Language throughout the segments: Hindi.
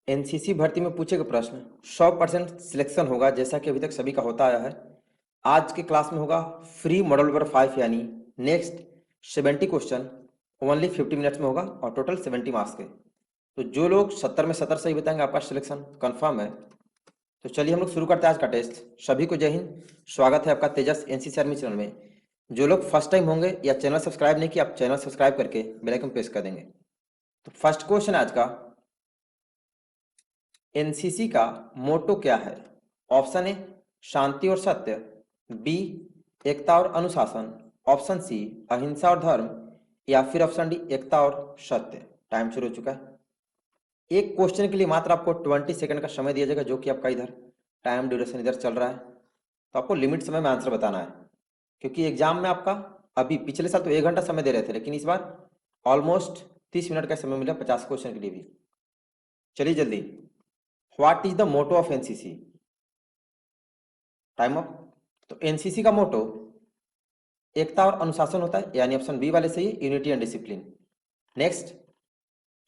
एनसीसी भर्ती में पूछे गए प्रश्न 100% सिलेक्शन होगा, जैसा कि अभी तक सभी का होता आया है। आज के क्लास में होगा फ्री मॉडल नंबर 5, यानी नेक्स्ट 70 क्वेश्चन ओनली 50 मिनट्स में होगा और टोटल 70 मार्क्स के। तो जो लोग 70 में 70 सही बताएंगे आपका सिलेक्शन कंफर्म है। तो चलिए हम लोग शुरू करते हैं आज का टेस्ट। सभी को जय हिंद, स्वागत है आपका तेजस एनसीसी आर्मी चैनल में। जो लोग फर्स्ट टाइम होंगे या चैनल सब्सक्राइब नहीं किया, आप चैनल सब्सक्राइब करके बेल आइकन प्रेस कर देंगे। तो फर्स्ट क्वेश्चन आज का, एनसीसी का मोटो क्या है? ऑप्शन ए शांति और सत्य, बी एकता और अनुशासन, ऑप्शन सी अहिंसा और धर्म, या फिर ऑप्शन डी एकता और सत्य। टाइम शुरू हो चुका है। एक क्वेश्चन के लिए मात्र आपको 20 सेकंड का समय दिया जाएगा, जो कि आपका इधर टाइम ड्यूरेशन इधर चल रहा है। तो आपको लिमिट समय में आंसर बताना है, क्योंकि एग्जाम में आपका अभी पिछले साल तो 1 घंटा समय दे रहे थे, लेकिन इस बार ऑलमोस्ट 30 मिनट का समय मिला 50 क्वेश्चन के लिए भी। चलिए जल्दी, what is the motto of NCC? Time up. तो एनसीसी का मोटो एकता और अनुशासन होता है, यानी ऑप्शन बी वाले सही है, unity and discipline. Next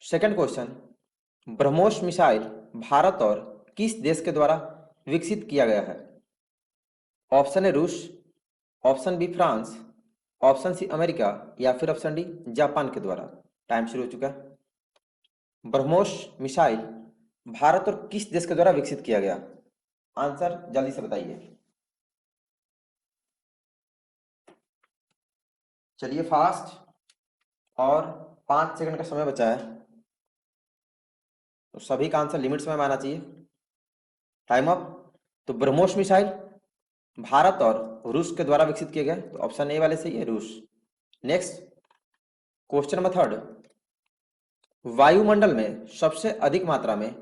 second question, BrahMos missile Bharat और किस देश के द्वारा विकसित किया गया है? ऑप्शन ए रूस, option B France, option C America, या फिर ऑप्शन डी जापान के द्वारा। टाइम शुरू हो चुका है। ब्रह्मोस मिसाइल भारत और किस देश के द्वारा विकसित किया गया? आंसर जल्दी से बताइए। चलिए फास्ट, और 5 सेकंड का समय बचा है, तो सभी का आंसर लिमिट समय में आना चाहिए। Time up. तो ब्रह्मोस मिसाइल भारत और रूस के द्वारा विकसित किए गए, तो ऑप्शन ए वाले सही है, रूस। नेक्स्ट क्वेश्चन नंबर थर्ड, वायुमंडल में सबसे अधिक मात्रा में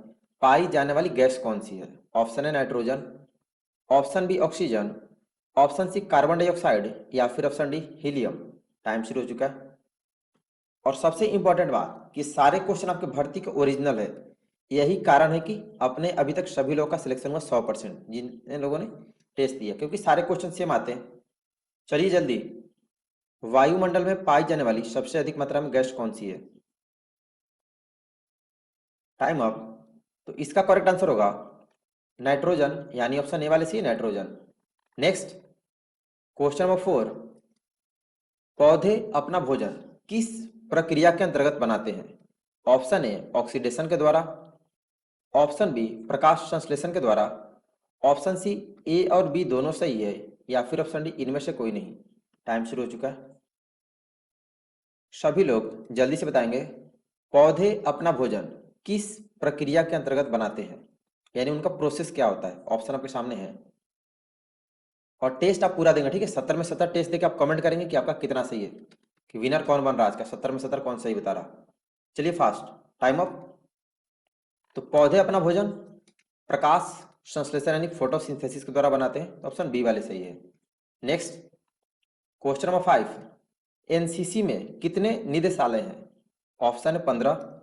पाई जाने वाली गैस कौन सी है? Option A nitrogen, option B oxygen, option C carbon dioxide, या फिर ऑप्शन डी हीलियम। टाइम शुरू हो चुका है। और सबसे इंपॉर्टेंट बात कि सारे क्वेश्चन आपके भर्ती के ओरिजिनल है। यही कारण है कि अपने अभी तक सभी लोगों का सिलेक्शन हुआ 100%, जिन लोगों ने टेस्ट दिया, क्योंकि सारे क्वेश्चन सेम आते हैं। चलिए जल्दी, वायुमंडल में पाई जाने वाली सबसे अधिक मात्रा में गैस कौन सी है? Time up. तो इसका करेक्ट आंसर होगा नाइट्रोजन, यानी ऑप्शन ए वाले सी नाइट्रोजन। नेक्स्ट क्वेश्चन नंबर 4, पौधे अपना भोजन किस प्रक्रिया के अंतर्गत बनाते हैं? ऑप्शन ए ऑक्सीडेशन के द्वारा, ऑप्शन बी प्रकाश संश्लेषण के द्वारा, ऑप्शन सी ए और बी दोनों सही है, या फिर ऑप्शन डी इनमें से कोई नहीं। टाइम शुरू हो चुका है। सभी लोग जल्दी से बताएंगे, पौधे अपना भोजन किस प्रक्रिया के अंतर्गत बनाते हैं, यानी उनका प्रोसेस क्या होता है। ऑप्शन आपके सामने है, और टेस्ट आप पूरा देंगे, ठीक है? 70 में 70 टेस्ट देके आप कमेंट करेंगे कि आपका कितना सही है, कि विनर कौन बन रहा है आज का, 70 में 70 कौन सही बता रहा। चलिए फास्ट, टाइम अप। तो पौधे अपना भोजन प्रकाश संश्लेषण यानी फोटोसिंथेसिस के द्वारा बनाते हैं, तो ऑप्शन बी वाले सही है। नेक्स्ट क्वेश्चन नंबर 5, एनसीसी में कितने निदेशालय हैं? ऑप्शन है 15,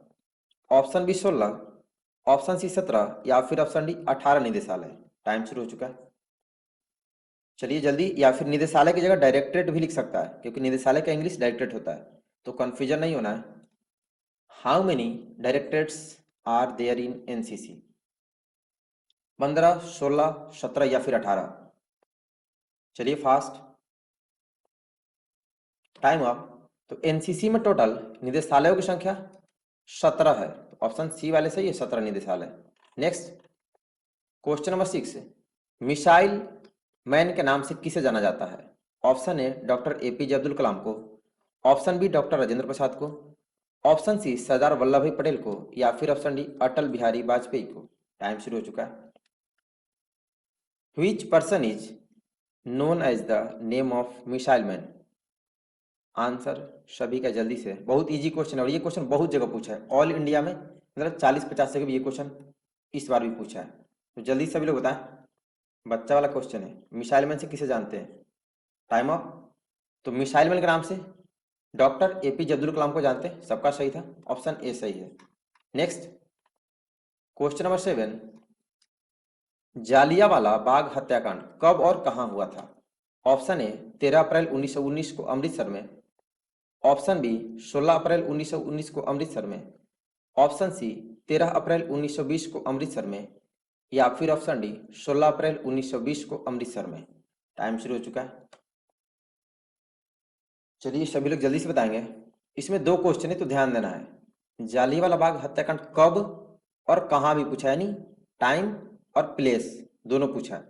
ऑप्शन बी 16, ऑप्शन सी 17, या फिर ऑप्शन डी 18 निदेशालय। टाइम शुरू हो चुका है। चलिए जल्दी, या फिर निदेशालय की जगह डायरेक्टरेट भी लिख सकता है, क्योंकि निदेशालय का इंग्लिश डायरेक्टरेट होता है, तो कंफ्यूजन नहीं होना है। How many directorates are there in NCC? 15, 16, 17 या फिर 18? चलिए फास्ट, टाइम अप। तो एनसीसी में टोटल निदेशालयों की संख्या 17 है, तो ऑप्शन सी वाले सही है, 17 निदेशालय। Next question number 6, missile man के नाम से किसे जाना जाता है? Option A doctor APJ Abdul Kalam को, option B doctor Rajendra Prasad को, ऑप्शन सी सरदार वल्लभ भाई पटेल को, या फिर ऑप्शन डी अटल बिहारी वाजपेयी को। टाइम शुरू हो चुका है। Which person is known as the name of missile man? Answer सभी का जल्दी से, बहुत इजी क्वेश्चन है, और ये क्वेश्चन बहुत जगह पूछा है ऑल इंडिया में, मतलब 40-50 जगह भी ये क्वेश्चन इस बार भी पूछा है। तो जल्दी सभी लोग बताएं, बच्चा वाला क्वेश्चन है, मिसाइल मैन से किसे जानते हैं? Time up. तो मिसाइल मैन के नाम से डॉक्टर एपीजे अब्दुल कलाम को जानते हैं, सबका सही था, ऑप्शन ए सही है। Next question number 7, Jallianwala Bagh हत्याकांड कब और कहां हुआ था? ऑप्शन ए 13 अप्रैल 1919 को अमृतसर में, ऑप्शन बी 16 अप्रैल 1919 को अमृतसर में, ऑप्शन सी 13 अप्रैल 1920 को अमृतसर में, या फिर ऑप्शन डी 16 अप्रैल 1920 को अमृतसर में। टाइम शुरू हो चुका है। चलिए सभी लोग जल्दी से बताएंगे। इसमें दो क्वेश्चन है तो ध्यान देना है। जालियांवाला बाग हत्याकांड कब और कहाँ भी पूछा है, यानी टाइम और प्लेस दोनों पूछा है।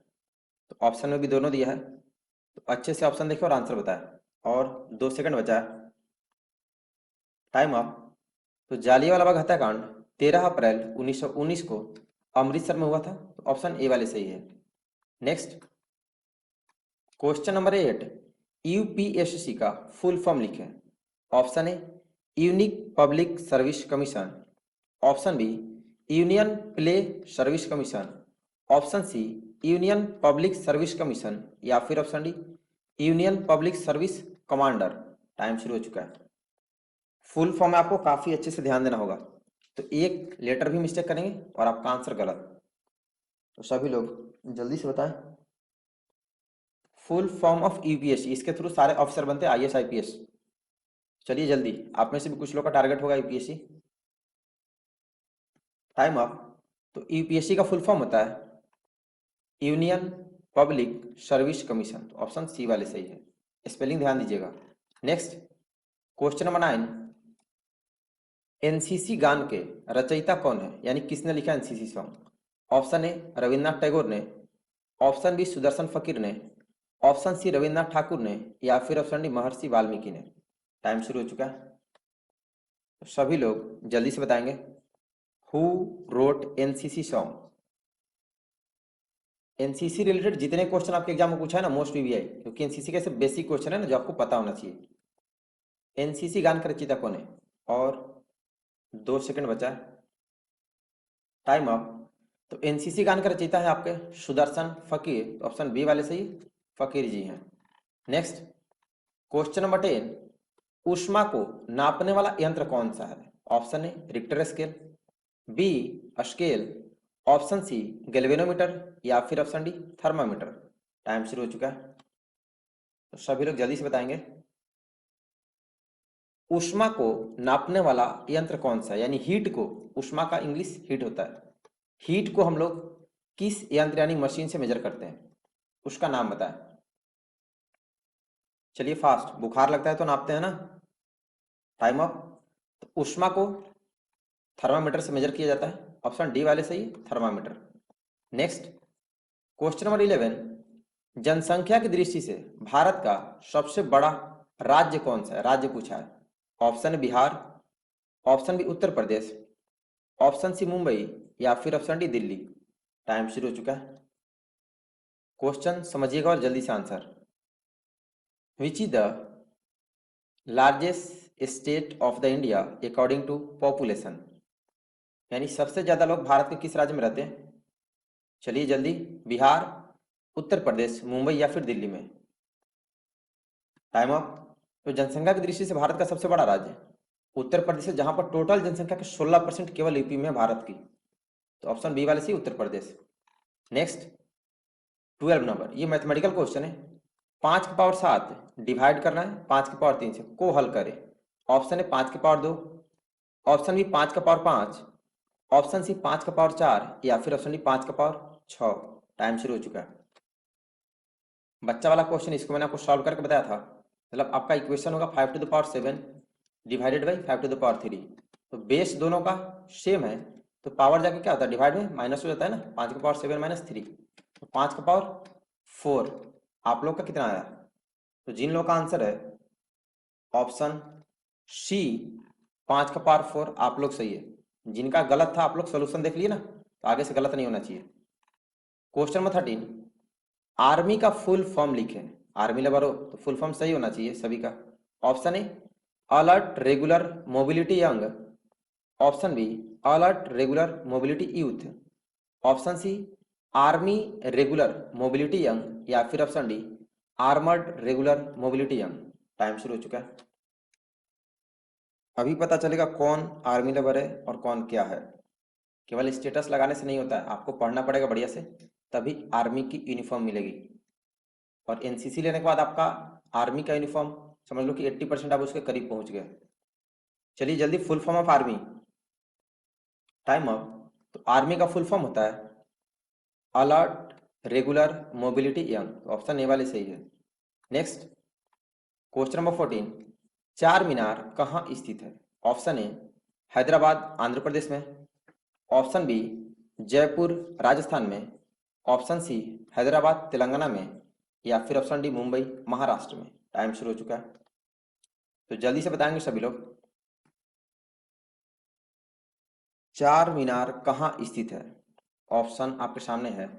तो ऑप्शन में भी दोनों दिया है, तो अच्छे से ऑप्शन देखें और आंसर बताएं। और 2 सेकंड बचा है, टाइम अप। तो जालियांवाला बाग हत्याकांड 13 अप्रैल 1919 को अमृतसर में हुआ था, तो ऑप्शन ए वाले सही है। नेक्स्ट क्वेश्चन नंबर 8, यूपीएससी का फुल फॉर्म लिखें। Option A unique public service commission, option B union play service commission, option C union public service commission, या फिर option D union public service commander. Time शुरू हो चुका है। फुल फॉर्म में आपको काफी अच्छे से ध्यान देना होगा, तो एक लेटर भी मिस्टेक करेंगे और आपका आंसर गलत। तो सभी लोग जल्दी से बताएं। फुल फॉर्म ऑफ यूपीएससी, इसके थ्रू सारे ऑफिसर बनते हैं, आईएएस आईपीएस। चलिए जल्दी, आप में से भी कुछ लोग का टारगेट होगा यूपीएससी। Time up. तो यूपीएससी का फुल फॉर्म होता है यूनियन पब्लिक सर्विस कमीशन, तो ऑप्शन सी वाले सही है। स्पेलिंग ध्यान दीजिएगा। नेक्स्ट क्वेश्चन नंबर 9, एनसीसी गान के रचयिता कौन है, यानी किसने लिखा NCC song. Option A Rabindranath Tagore ने, ऑप्शन बी सुदर्शन फकीर ने, ऑप्शन सी रविन्द्रनाथ ठाकुर ने, या फिर ऑप्शन डी महर्षि वाल्मीकि ने। टाइम शुरू हो चुका है, तो सभी लोग जल्दी से बताएंगे। Who wrote NCC song. NCC related जितने क्वेश्चन आपके एग्जाम में पूछा है ना, मोस्ट वीवीआई, क्योंकि एनसीसी का ऐसे बेसिक क्वेश्चन है ना जो आपको पता होना चाहिए। एनसीसी गान का रचयिता कौन है, और 2 सेकंड बचा है, टाइम अप। तो एनसीसी गान का रचयिता है आपके सुदर्शन फकीर, तो ऑप्शन बी वाले सही फकीर जी हैं। नेक्स्ट क्वेश्चन नंबर 10, ऊष्मा को नापने वाला यंत्र कौन सा है। Option A Richter scale, B scale, option C galvanometer, या फिर ऑप्शन डी थर्मामीटर। टाइम शुरू हो चुका है, तो सभी लोग जल्दी से बताएंगे। ऊष्मा को नापने वाला यंत्र कौन सा है, यानी हीट को, ऊष्मा का इंग्लिश हीट होता है, हीट को हम लोग किस यंत्र यानी मशीन से मेजर करते हैं, उसका नाम बताएं। चलिए फास्ट, बुखार लगता है तो नापते हैं ना। Time up. तो ऊष्मा को थर्मामीटर से मेजर किया जाता है, ऑप्शन डी वाले सही थर्मामीटर। नेक्स्ट क्वेश्चन नंबर 11, जनसंख्या की दृष्टि से भारत का सबसे बड़ा राज्य कौन सा है, राज्य पूछा है। Option Bihar, option B Uttar Pradesh, option C Mumbai, या फिर ऑप्शन डी दिल्ली। टाइम शुरू हो चुका है, क्वेश्चन समझिएगा और जल्दी से answer. Which is the largest state of the India according to population, यानी सबसे ज्यादा लोग भारत के किस राज्य में रहते हैं। चलिए जल्दी, बिहार, उत्तर प्रदेश, मुंबई, या फिर दिल्ली में। Time up. तो जनसंख्या की दृष्टि से भारत का सबसे बड़ा राज्य उत्तर प्रदेश है, जहां पर टोटल जनसंख्या के 16% केवल यूपी में है भारत की, तो ऑप्शन बी वाले सी उत्तर प्रदेश। नेक्स्ट 12 नंबर, ये मैथमेटिकल क्वेश्चन है। 5 की पावर 7 डिवाइड करना है 5 की पावर 3 से, को हल करें। ऑप्शन है 5 की पावर 2, ऑप्शन बी 5 का पावर 5, ऑप्शन सी 5 का पावर 4, या फिर ऑप्शन डी 5 का पावर 6। टाइम शुरू हो चुका है। बच्चा वाला क्वेश्चन, इसको मैंने आपको सॉल्व करके बताया था। मतलब आपका इक्वेशन होगा 5 to the power 7 divided by 5 to the power 3। तो बेस दोनों का सेम है, तो पावर जाके क्या होता है, डिवाइड में माइनस हो जाता है ना, 5 का पावर 7 माइनस 3, तो 5 का पावर 4। आप लोग का कितना आया, तो जिन लोगों का आंसर है ऑप्शन सी 5 का पावर 4, आप लोग सही है। जिनका गलत था आप लोग सोल्यूशन देख लिए ना, तो आगे से गलत नहीं होना चाहिए। क्वेश्चन नंबर 13, आर्मी का फुल फॉर्म लिखें। आर्मी लेबर हो तो फुल फॉर्म सही होना चाहिए सभी का। Option A alert regular mobility young, option B alert regular mobility youth, option C army regular mobility young, या फिर option D armoured regular mobility young. Time शुरू हो चुका है, अभी पता चलेगा कौन आर्मी लेबर है और कौन क्या है। केवल स्टेटस लगाने से नहीं होता है, आपको पढ़ना पड़ेगा बढ़िया से, तभी आर्मी की यूनिफॉर्म मिलेगी। और एनसीसी लेने के बाद आपका आर्मी का यूनिफॉर्म समझ लो कि 80% आप उसके करीब पहुंच गए। चलिए जल्दी, full form of army. Time up. तो आर्मी का फुल फॉर्म होता है alert regular mobility young, option A वाले सही है। नेक्स्ट क्वेश्चन नंबर 14, चार मीनार कहाँ स्थित है? ऑप्शन ए हैदराबाद आंध्र प्रदेश में, ऑप्शन बी जयपुर राजस्थान में, ऑप्शन सी हैदराबाद तेलंगाना में, या फिर ऑप्शन डी मुंबई महाराष्ट्र में। टाइम शुरू हो चुका है, तो जल्दी से बताएंगे सभी लोग। चार मीनार कहाँ स्थित है? ऑप्शन आपके सामने है।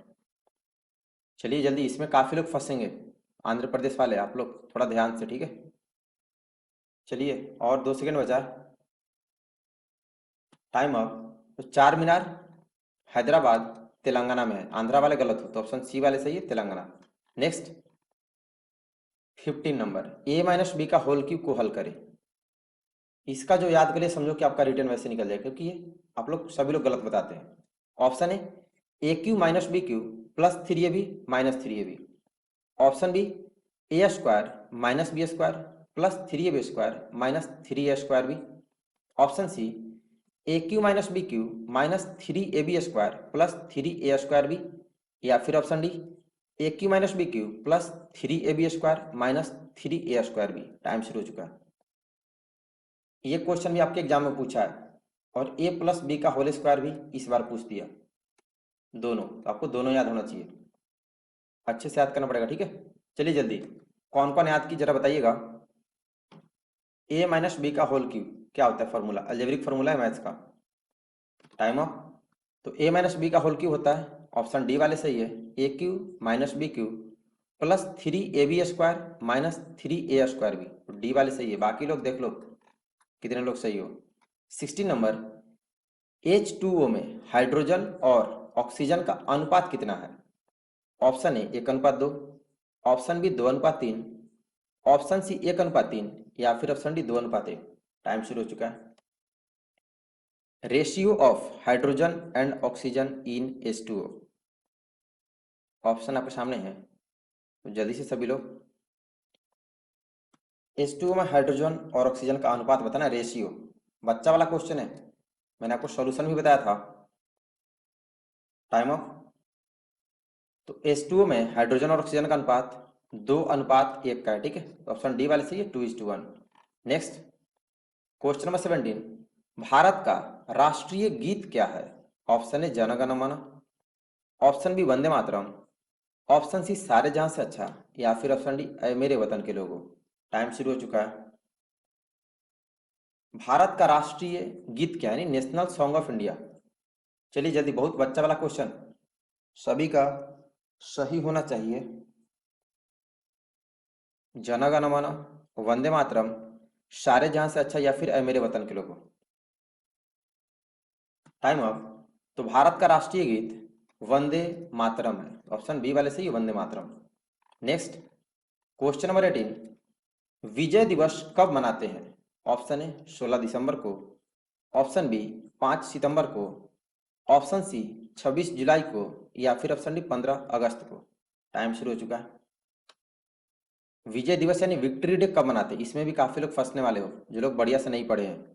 चलिए जल्दी, इसमें काफी लोग फंसेंगे, आंध्र प्रदेश वाले आप लोग थोड़ा ध्यान से, ठीक है। चलिए और 2 सेकंड बचा, टाइम अप। तो चार मीनार हैदराबाद तेलंगाना में है, आंध्रा वाले गलत हो तो ऑप्शन सी वाले सही है, तेलंगाना। नेक्स्ट 15 नंबर, ए माइनस बी का होल क्यूब को हल करें। इसका जो याद करिए समझो कि आपका रिटर्न वैसे निकल जाए, क्योंकि ये आप लोग सभी लोग गलत बताते हैं। Option A cube minus B cube plus 3ab minus 3ab, option B A square minus B square plus 3ab square minus 3a square B, option C A cube minus B cube minus 3ab square plus 3a square B, या फिर option D A cube minus B cube plus 3ab square minus 3a square B. Time शुरू हो चुका है। ये क्वेश्चन भी आपके एग्जाम में पूछा है, और ए प्लस बी का होल स्क्वायर भी इस बार पूछ दिया, दोनों, तो आपको दोनों याद होना चाहिए, अच्छे से याद करना पड़ेगा, ठीक है। चलिए जल्दी, कौन कौन याद की जरा बताइएगा। ए माइनस बी का होल क्यूब क्या होता है? फॉर्मूला अलजेब्रिक फॉर्मूला है मैथ्स का। Time up. तो ए माइनस बी का होल क्यूब होता है, ऑप्शन डी वाले सही है, A cube minus B cube plus 3ab square minus 3a square B, तो डी वाले सही है। बाकी लोग देख लो कितने लोग सही हो। 16 नंबर, H2O में हाइड्रोजन और ऑक्सीजन का अनुपात कितना है? Option A 1:2, option B 2:3, option C 1:3, या फिर ऑप्शन डी 2:1। टाइम शुरू हो चुका है। Ratio of hydrogen and oxygen in H2O, option आपके सामने है, तो जल्दी से सभी लोग। H2O में हाइड्रोजन और ऑक्सीजन का अनुपात बताना, रेशियो, बच्चा वाला क्वेश्चन है, मैंने आपको सॉल्यूशन भी बताया था। Time up. तो H2O में हाइड्रोजन और ऑक्सीजन का अनुपात 2:1 का है, ठीक है, तो ऑप्शन डी वाले सही है, 2:1। नेक्स्ट क्वेश्चन नंबर 17, भारत का राष्ट्रीय गीत क्या है? ऑप्शन ए जन गण मन, option B Vande Mataram, option C सारे जहां से अच्छा, या फिर ऑप्शन डी ऐ मेरे वतन के लोगों। टाइम शुरू हो चुका है। भारत का राष्ट्रीय गीत क्या है, यानी नेशनल सॉन्ग ऑफ इंडिया। चलिए जल्दी, बहुत बच्चा वाला क्वेश्चन, सभी का सही होना चाहिए। जन गण मन, वंदे मातरम, सारे जहां से अच्छा, या फिर ऐ मेरे वतन के लोगों। Time up. तो भारत का राष्ट्रीय गीत वंदे मातरम है, ऑप्शन बी वाले सही है, Vande Mataram. Next question number 18, विजय दिवस कब मनाते हैं? ऑप्शन ए 16 दिसंबर को, ऑप्शन बी 5 सितंबर को, ऑप्शन सी 26 जुलाई को, या फिर ऑप्शन डी 15 अगस्त को। टाइम शुरू हो चुका है। विजय दिवस यानी विक्ट्री डे कब मनाते हैं, इसमें भी काफी लोग फंसने वाले हो जो लोग बढ़िया से नहीं पढ़े हैं।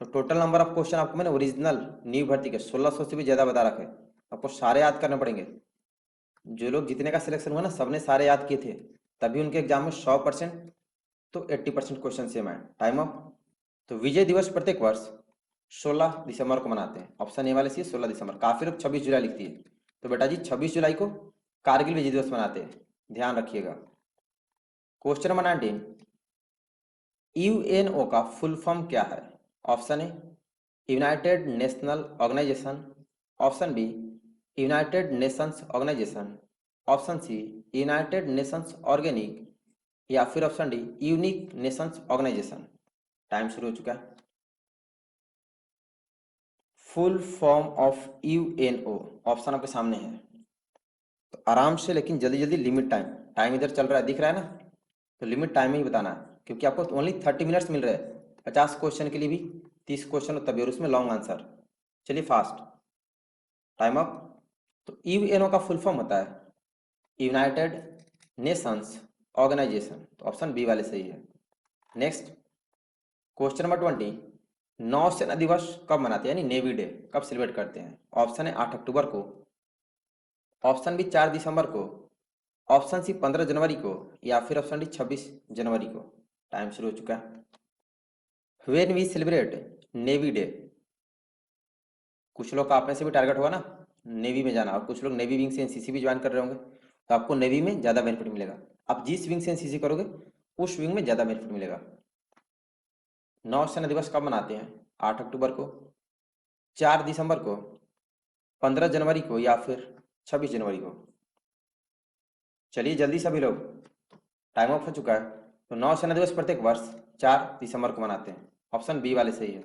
तो टोटल नंबर ऑफ क्वेश्चन आपको मैंने ओरिजिनल न्यू भर्ती के 1600 से भी ज्यादा बता रखे, आपको सारे याद करने पड़ेंगे। जो लोग जितने का सिलेक्शन हुआ ना, सबने सारे याद किए थे, तभी उनके एग्जाम में 100% तो 80% क्वेश्चन सेम आए। Time up. तो विजय दिवस प्रत्येक वर्ष 16 दिसंबर को मनाते हैं, ऑप्शन ए वाले सी 16 दिसंबर। काफी लोग 26 जुलाई लिखती है, तो बेटा जी 26 जुलाई को कारगिल विजय दिवस मनाते हैं, ध्यान रखिएगा। क्वेश्चन नंबर 19, यूएनओ का फुल फॉर्म क्या है? Option A United National Organisation, option B United Nations Organisation, option C United Nations organic, या फिर option D unique nations organisation. Time शुरू हो चुका है। Full form of UNO option आपके सामने है, तो आराम से लेकिन जल्दी जल्दी, लिमिट टाइम, टाइम इधर चल रहा है दिख रहा है ना, तो लिमिट टाइम ही बताना है, क्योंकि आपको ओनली 30 मिनट्स मिल रहे हैं, 50 क्वेश्चन के लिए भी 30 क्वेश्चन तभी, और उसमें लॉन्ग आंसर। चलिए फास्ट। Time up. तो यूएनओ का फुल फॉर्म होता है यूनाइटेड नेशंस ऑर्गेनाइजेशन, तो ऑप्शन बी वाले सही है। नेक्स्ट क्वेश्चन नंबर 20, नौसेना दिवस कब मनाते हैं, यानी नेवी डे कब सेलिब्रेट करते हैं? ऑप्शन है 8 अक्टूबर को, ऑप्शन बी 4 दिसंबर को, ऑप्शन सी 15 जनवरी को, या फिर ऑप्शन डी 26 जनवरी को। टाइम शुरू हो चुका है। When we celebrate Navy Day, कुछ लोग का आप में से भी टारगेट होगा ना नेवी में जाना, और कुछ लोग नेवी विंग से एनसीसी भी ज्वाइन कर रहे होंगे, तो आपको नेवी में ज़्यादा बेनिफिट मिलेगा। आप जिस विंग से एनसीसी करोगे उस विंग में ज़्यादा बेनिफिट मिलेगा। नौसेना दिवस कब मनाते हैं? 8 अक्टूबर को, 4 दिसंबर को, 15 जनवरी को, या फिर 26 जनवरी को। चलिए जल्दी सभी लोग, टाइम ऑफ हो चुका है। तो नौसेना दिवस प्रत्येक वर्ष 4 दिसंबर को मनाते हैं। ऑप्शन बी वाले सही है।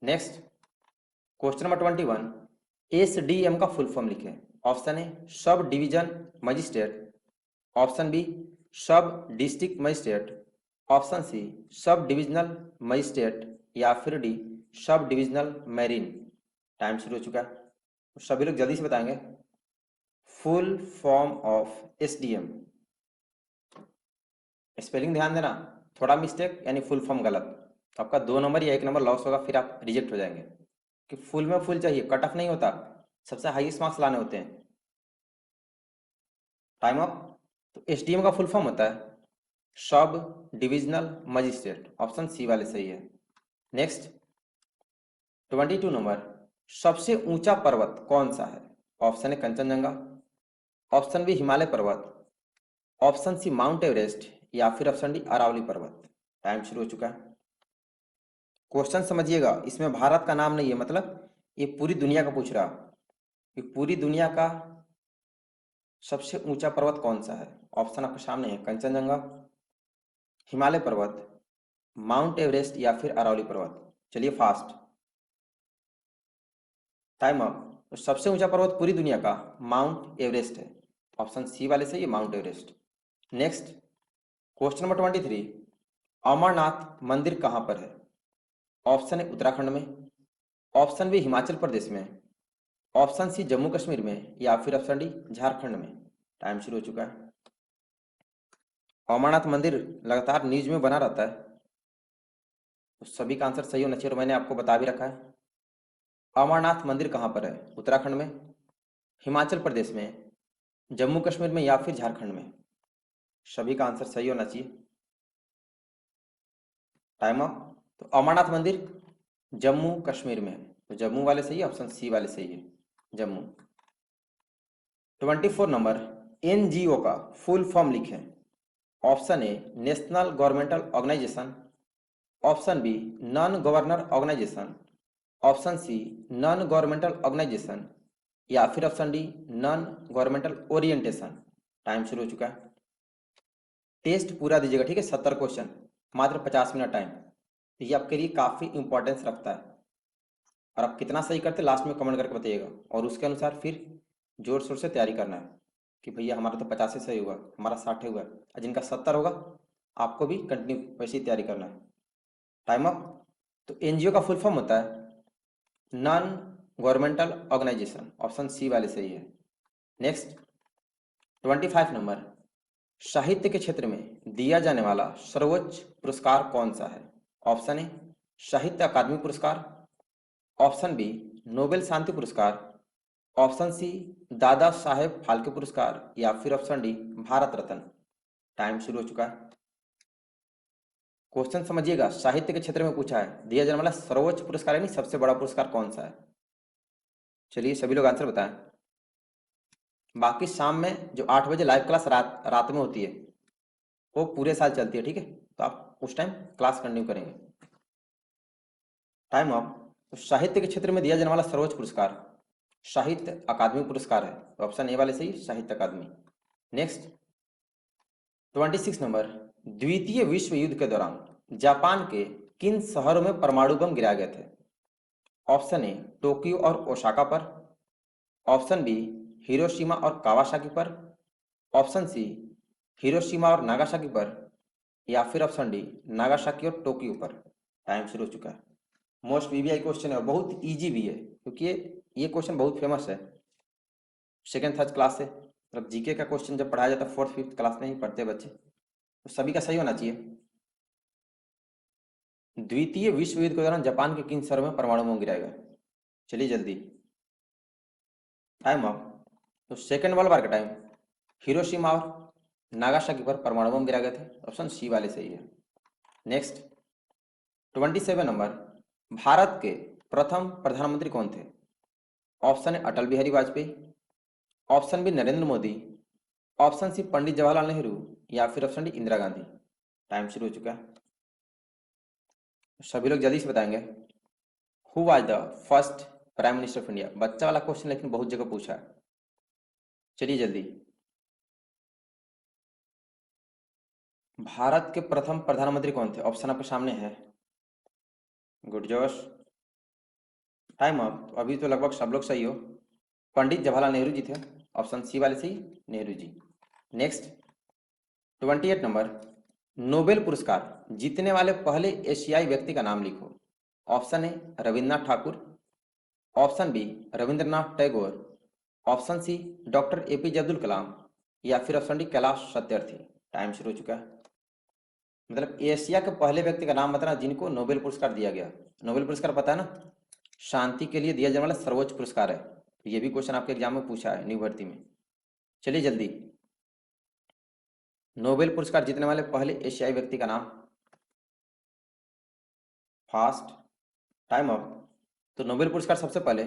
नेक्स्ट क्वेश्चन नंबर 21, एसडीएम का फुल फॉर्म लिखें। Option A sub division magistrate, option B sub district magistrate, option C sub divisional magistrate, या फिर D sub divisional marine. Time शुरू हो चुका है, तो सभी लोग जल्दी से बताएंगे। Full form of SDM, spelling ध्यान देना, थोड़ा मिस्टेक यानी फुल फॉर्म गलत, तो आपका 2 नंबर या 1 नंबर लॉस होगा, फिर आप रिजेक्ट हो जाएंगे। कि फुल में फुल चाहिए, कट ऑफ नहीं होता, सबसे हाईएस्ट मार्क्स लाने होते हैं। Time up. तो एसडीएम का फुल फॉर्म होता है सब डिविजनल मजिस्ट्रेट, ऑप्शन सी वाले सही है। नेक्स्ट 22 नंबर, सबसे ऊंचा पर्वत कौन सा है? ऑप्शन है कंचनजंगा, ऑप्शन बी हिमालय पर्वत, ऑप्शन सी माउंट एवरेस्ट, या फिर ऑप्शन डी अरावली पर्वत। टाइम शुरू हो चुका है। क्वेश्चन समझिएगा, इसमें भारत का नाम नहीं है, मतलब ये पूरी दुनिया का पूछ रहा, कि पूरी दुनिया का सबसे ऊंचा पर्वत कौन सा है? ऑप्शन आपके सामने है कंचनजंगा, हिमालय पर्वत, माउंट एवरेस्ट, या फिर अरावली पर्वत। चलिए फास्ट, टाइम अप। तो सबसे ऊंचा पर्वत पूरी दुनिया का माउंट एवरेस्ट है, ऑप्शन सी वाले से ये Mount Everest. Next question number 23, Amarnath मंदिर कहाँ पर है? ऑप्शन है उत्तराखंड में, ऑप्शन बी हिमाचल प्रदेश में, ऑप्शन सी जम्मू कश्मीर में, या फिर ऑप्शन डी झारखंड में। टाइम शुरू हो चुका है। अमरनाथ मंदिर लगातार न्यूज में बना रहता है, तो सभी का आंसर सही होना चाहिए, और मैंने आपको बता भी रखा है। अमरनाथ मंदिर कहाँ पर है? उत्तराखंड में, हिमाचल प्रदेश में, जम्मू कश्मीर में, या फिर झारखंड में। सभी का आंसर सही होना चाहिए। Time up. तो अमरनाथ मंदिर जम्मू कश्मीर में है, तो जम्मू वाले सही है, ऑप्शन सी वाले सही है, जम्मू। 24 नंबर, एनजीओ का फुल फॉर्म लिखें। Option A national governmental organisation, option B non governor organisation, option C non governmental organisation, या फिर option D non governmental orientation. Time शुरू हो चुका है। टेस्ट पूरा दीजिएगा, ठीक है? 70 क्वेश्चन, मात्र 50 मिनट टाइम, तो ये आपके लिए काफ़ी इंपॉर्टेंस रखता है। और आप कितना सही करते लास्ट में कमेंट करके बताइएगा, और उसके अनुसार फिर जोर शोर से तैयारी करना है कि भैया हमारा तो 50 से सही हुआ, हमारा 60 हुआ, और जिनका 70 होगा आपको भी कंटिन्यू वैसे ही तैयारी करना है। Time up. तो एनजीओ का फुल फॉर्म होता है non governmental organisation, option C वाले सही है। नेक्स्ट 25 नंबर, साहित्य के क्षेत्र में दिया जाने वाला सर्वोच्च पुरस्कार कौन सा है? ऑप्शन ए साहित्य अकादमी पुरस्कार, ऑप्शन बी नोबेल शांति पुरस्कार, ऑप्शन सी दादा साहेब फाल्के पुरस्कार, या फिर option D Bharat Ratna. Time शुरू हो चुका है। क्वेश्चन समझिएगा, साहित्य के क्षेत्र में पूछा है दिया जाने वाला सर्वोच्च पुरस्कार यानी सबसे बड़ा पुरस्कार कौन सा है? चलिए सभी लोग आंसर बताएं। बाकी शाम में जो 8 बजे लाइव क्लास रात में होती है, वो पूरे साल चलती है, ठीक है? तो आप उस टाइम क्लास कंटिन्यू करेंगे। Time of. तो साहित्य के क्षेत्र में दिया जाने वाला सर्वोच्च पुरस्कार साहित्य अकादमी पुरस्कार है, तो ऑप्शन ए वाले सही, साहित्य अकादमी। नेक्स्ट 26 नंबर, द्वितीय विश्व युद्ध के दौरान जापान के किन शहरों में परमाणु बम गिराए गए थे? ऑप्शन ए टोक्यो और ओसाका पर, ऑप्शन बी हिरोशिमा और कावासाकी पर, ऑप्शन सी हिरोशिमा और नागासाकी पर, या फिर ऑप्शन डी नागासाकी और टोक्यो पर। टाइम शुरू हो चुका है। मोस्ट वीवीआई क्वेश्चन है और बहुत इजी भी है, क्योंकि ये क्वेश्चन बहुत फेमस है। सेकेंड थर्ड क्लास से, मतलब जीके का क्वेश्चन जब पढ़ाया जाता है 4th 5th क्लास में ही पढ़ते हैं बच्चे, तो सभी का सही होना चाहिए। द्वितीय विश्व युद्ध के दौरान जापान के किन शहरों में परमाणु बम गिराया गया? चलिए जल्दी, टाइम अप। तो सेकेंड वर्ल्ड वॉर का टाइम हिरोशिमा और नागासाकी पर परमाणु बम गिराए गए थे, ऑप्शन सी वाले सही है। नेक्स्ट 27 नंबर, भारत के प्रथम प्रधानमंत्री कौन थे? ऑप्शन है Atal Bihari Vajpayee, option B Narendra Modi, option C Pandit Jawaharlal Nehru या फिर option D Indira Gandhi. Time शुरू हो चुका है, सभी लोग जल्दी से बताएंगे। Who was the first prime minister of India? बच्चा वाला क्वेश्चन लेकिन बहुत जगह पूछा है, चलिए जल्दी। भारत के प्रथम प्रधानमंत्री कौन थे? ऑप्शन आपके सामने है। गुड जोश, टाइम अप। तो अभी तो लगभग सब लोग सही हो। पंडित जवाहरलाल नेहरू जी थे, ऑप्शन सी वाले सही, नेहरू जी। नेक्स्ट 28 नंबर, नोबेल पुरस्कार जीतने वाले पहले एशियाई व्यक्ति का नाम लिखो। Option A Rabindranath Thakur, option B Rabindranath Tagore, option C doctor APJ Abdul Kalam या फिर option D Kailash Satyarthi. Time शुरू हो चुका है। मतलब एशिया के पहले व्यक्ति का नाम बताना जिनको नोबेल पुरस्कार दिया गया। नोबेल पुरस्कार पता है ना, शांति के लिए दिया जाने वाला सर्वोच्च पुरस्कार है। तो ये भी क्वेश्चन आपके एग्जाम में पूछा है न्यू भर्ती में। चलिए जल्दी, नोबेल पुरस्कार जीतने वाले पहले एशियाई व्यक्ति का नाम। Fast, time up. तो नोबेल पुरस्कार सबसे पहले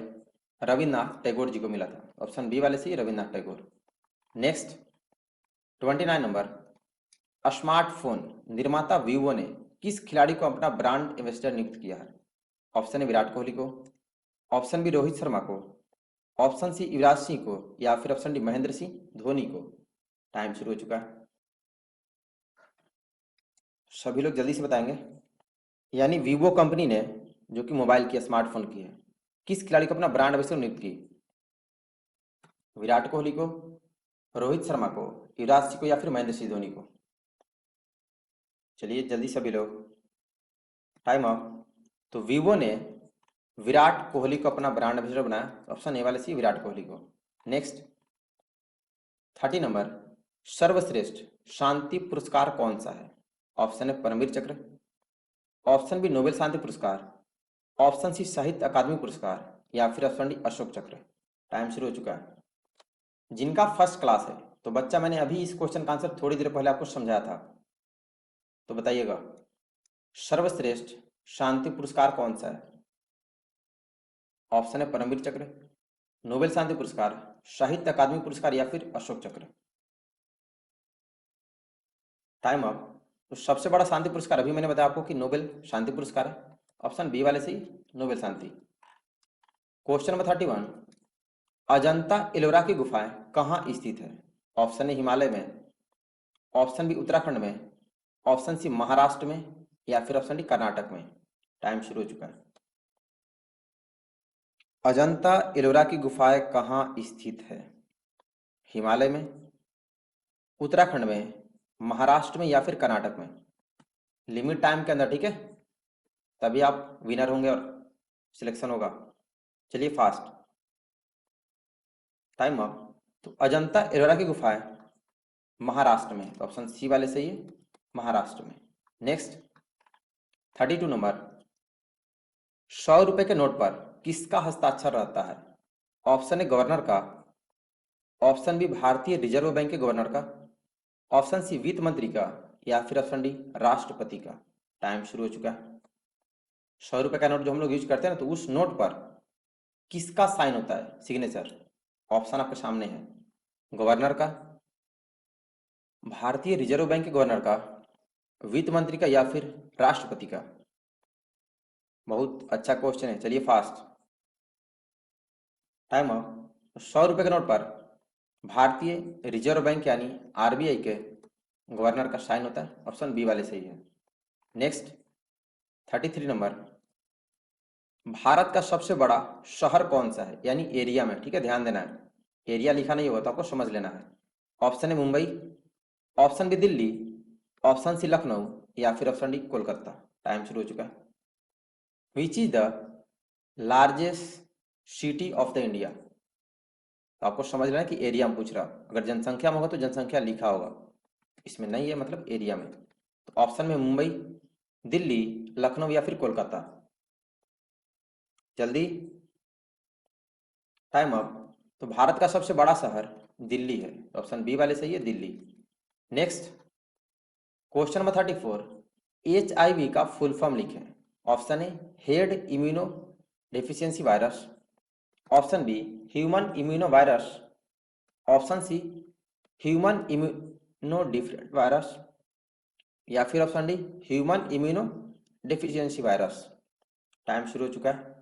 रविन्द्रनाथ टैगोर जी को मिला था, ऑप्शन बी वाले सही, Rabindranath Tagore. Next 29 number, smartphone निर्माता वीवो ने किस खिलाड़ी को अपना ब्रांड एम्बेसडर नियुक्त किया है? ऑप्शन ए विराट कोहली को, ऑप्शन बी रोहित शर्मा को, ऑप्शन सी युवराज सिंह को या फिर ऑप्शन डी महेंद्र सिंह धोनी को। टाइम शुरू हो चुका है, सभी लोग जल्दी से बताएंगे। यानी वीवो कंपनी ने, जो कि मोबाइल की स्मार्टफोन की है, किस खिलाड़ी को अपना ब्रांड एम्बेसडर नियुक्त की? विराट कोहली को, रोहित शर्मा को, युवराज सिंह को या फिर महेंद्र सिंह धोनी को। चलिए जल्दी सभी लोग, टाइम अप। तो वीवो ने विराट कोहली को अपना ब्रांड एम्बेसडर बनाया, ऑप्शन ए वाले सी विराट कोहली को। नेक्स्ट 30 नंबर, सर्वश्रेष्ठ शांति पुरस्कार कौन सा है? ऑप्शन है परमवीर चक्र, ऑप्शन बी नोबेल शांति पुरस्कार, ऑप्शन सी साहित्य अकादमी पुरस्कार या फिर ऑप्शन डी अशोक चक्र। टाइम शुरू हो चुका है। जिनका फर्स्ट क्लास है, तो बच्चा मैंने अभी इस क्वेश्चन का आंसर थोड़ी देर पहले आपको समझाया था, तो बताइएगा सर्वश्रेष्ठ शांति पुरस्कार कौन सा है? ऑप्शन है परमवीर चक्र, नोबेल शांति पुरस्कार, साहित्य अकादमी पुरस्कार या फिर अशोक चक्र। Time up. तो सबसे बड़ा शांति पुरस्कार अभी मैंने बताया आपको कि नोबेल शांति पुरस्कार है, ऑप्शन बी वाले से ही नोबेल शांति। क्वेश्चन नंबर 31, अजंता एलोरा की गुफाएं कहाँ स्थित है? ऑप्शन ए हिमालय में, ऑप्शन बी उत्तराखंड में, ऑप्शन सी महाराष्ट्र में या फिर ऑप्शन डी कर्नाटक में। टाइम शुरू हो चुका है। अजंता एलोरा की गुफाएं कहाँ स्थित है? हिमालय में, उत्तराखंड में, महाराष्ट्र में या फिर कर्नाटक में। लिमिट टाइम के अंदर, ठीक है, तभी आप विनर होंगे और सिलेक्शन होगा। चलिए फास्ट, टाइम अप। तो अजंता एलोरा की गुफाएं महाराष्ट्र में, तो ऑप्शन सी वाले सही है, महाराष्ट्र में। नेक्स्ट 32 नंबर, 100 रुपए के नोट पर किसका हस्ताक्षर रहता है? ऑप्शन ए गवर्नर का, ऑप्शन बी भारतीय रिजर्व बैंक के गवर्नर का, ऑप्शन सी वित्त मंत्री का या फिर ऑप्शन डी राष्ट्रपति का। टाइम शुरू हो चुका है। 100 रुपए का नोट जो हम लोग यूज करते हैं ना, तो उस नोट पर किसका साइन होता है, सिग्नेचर? ऑप्शन आपके सामने है, गवर्नर का, भारतीय रिजर्व बैंक के गवर्नर का, वित्त मंत्री का या फिर राष्ट्रपति का। बहुत अच्छा क्वेश्चन है, चलिए फास्ट, टाइम अप। 100 रुपए के नोट पर भारतीय रिजर्व बैंक यानी आरबीआई के गवर्नर का साइन होता है, ऑप्शन बी वाले सही है। नेक्स्ट 33 नंबर, भारत का सबसे बड़ा शहर कौन सा है, यानी एरिया में, ठीक है, ध्यान देना है, एरिया लिखा नहीं होगा तो आपको समझ लेना है। ऑप्शन है Mumbai, option B Delhi, option C Lucknow या फिर ऑप्शन डी कोलकाता। टाइम शुरू हो चुका है। विच is the largest city of the India? तो आपको समझ लेना कि एरिया में पूछ रहा, अगर जनसंख्या में होगा तो जनसंख्या लिखा होगा, इसमें नहीं है, मतलब एरिया में। तो ऑप्शन में मुंबई, दिल्ली, लखनऊ या फिर कोलकाता? जल्दी, टाइम अप। तो भारत का सबसे बड़ा शहर दिल्ली है, ऑप्शन बी वाले सही है, Delhi. Next, question number 34, HIV का फुल फॉर्म लिखें। Option A head immunodeficiency virus, option B human immuno virus, option C human immuno different virus, या फिर option D human immunodeficiency virus. Time शुरू हो चुका है।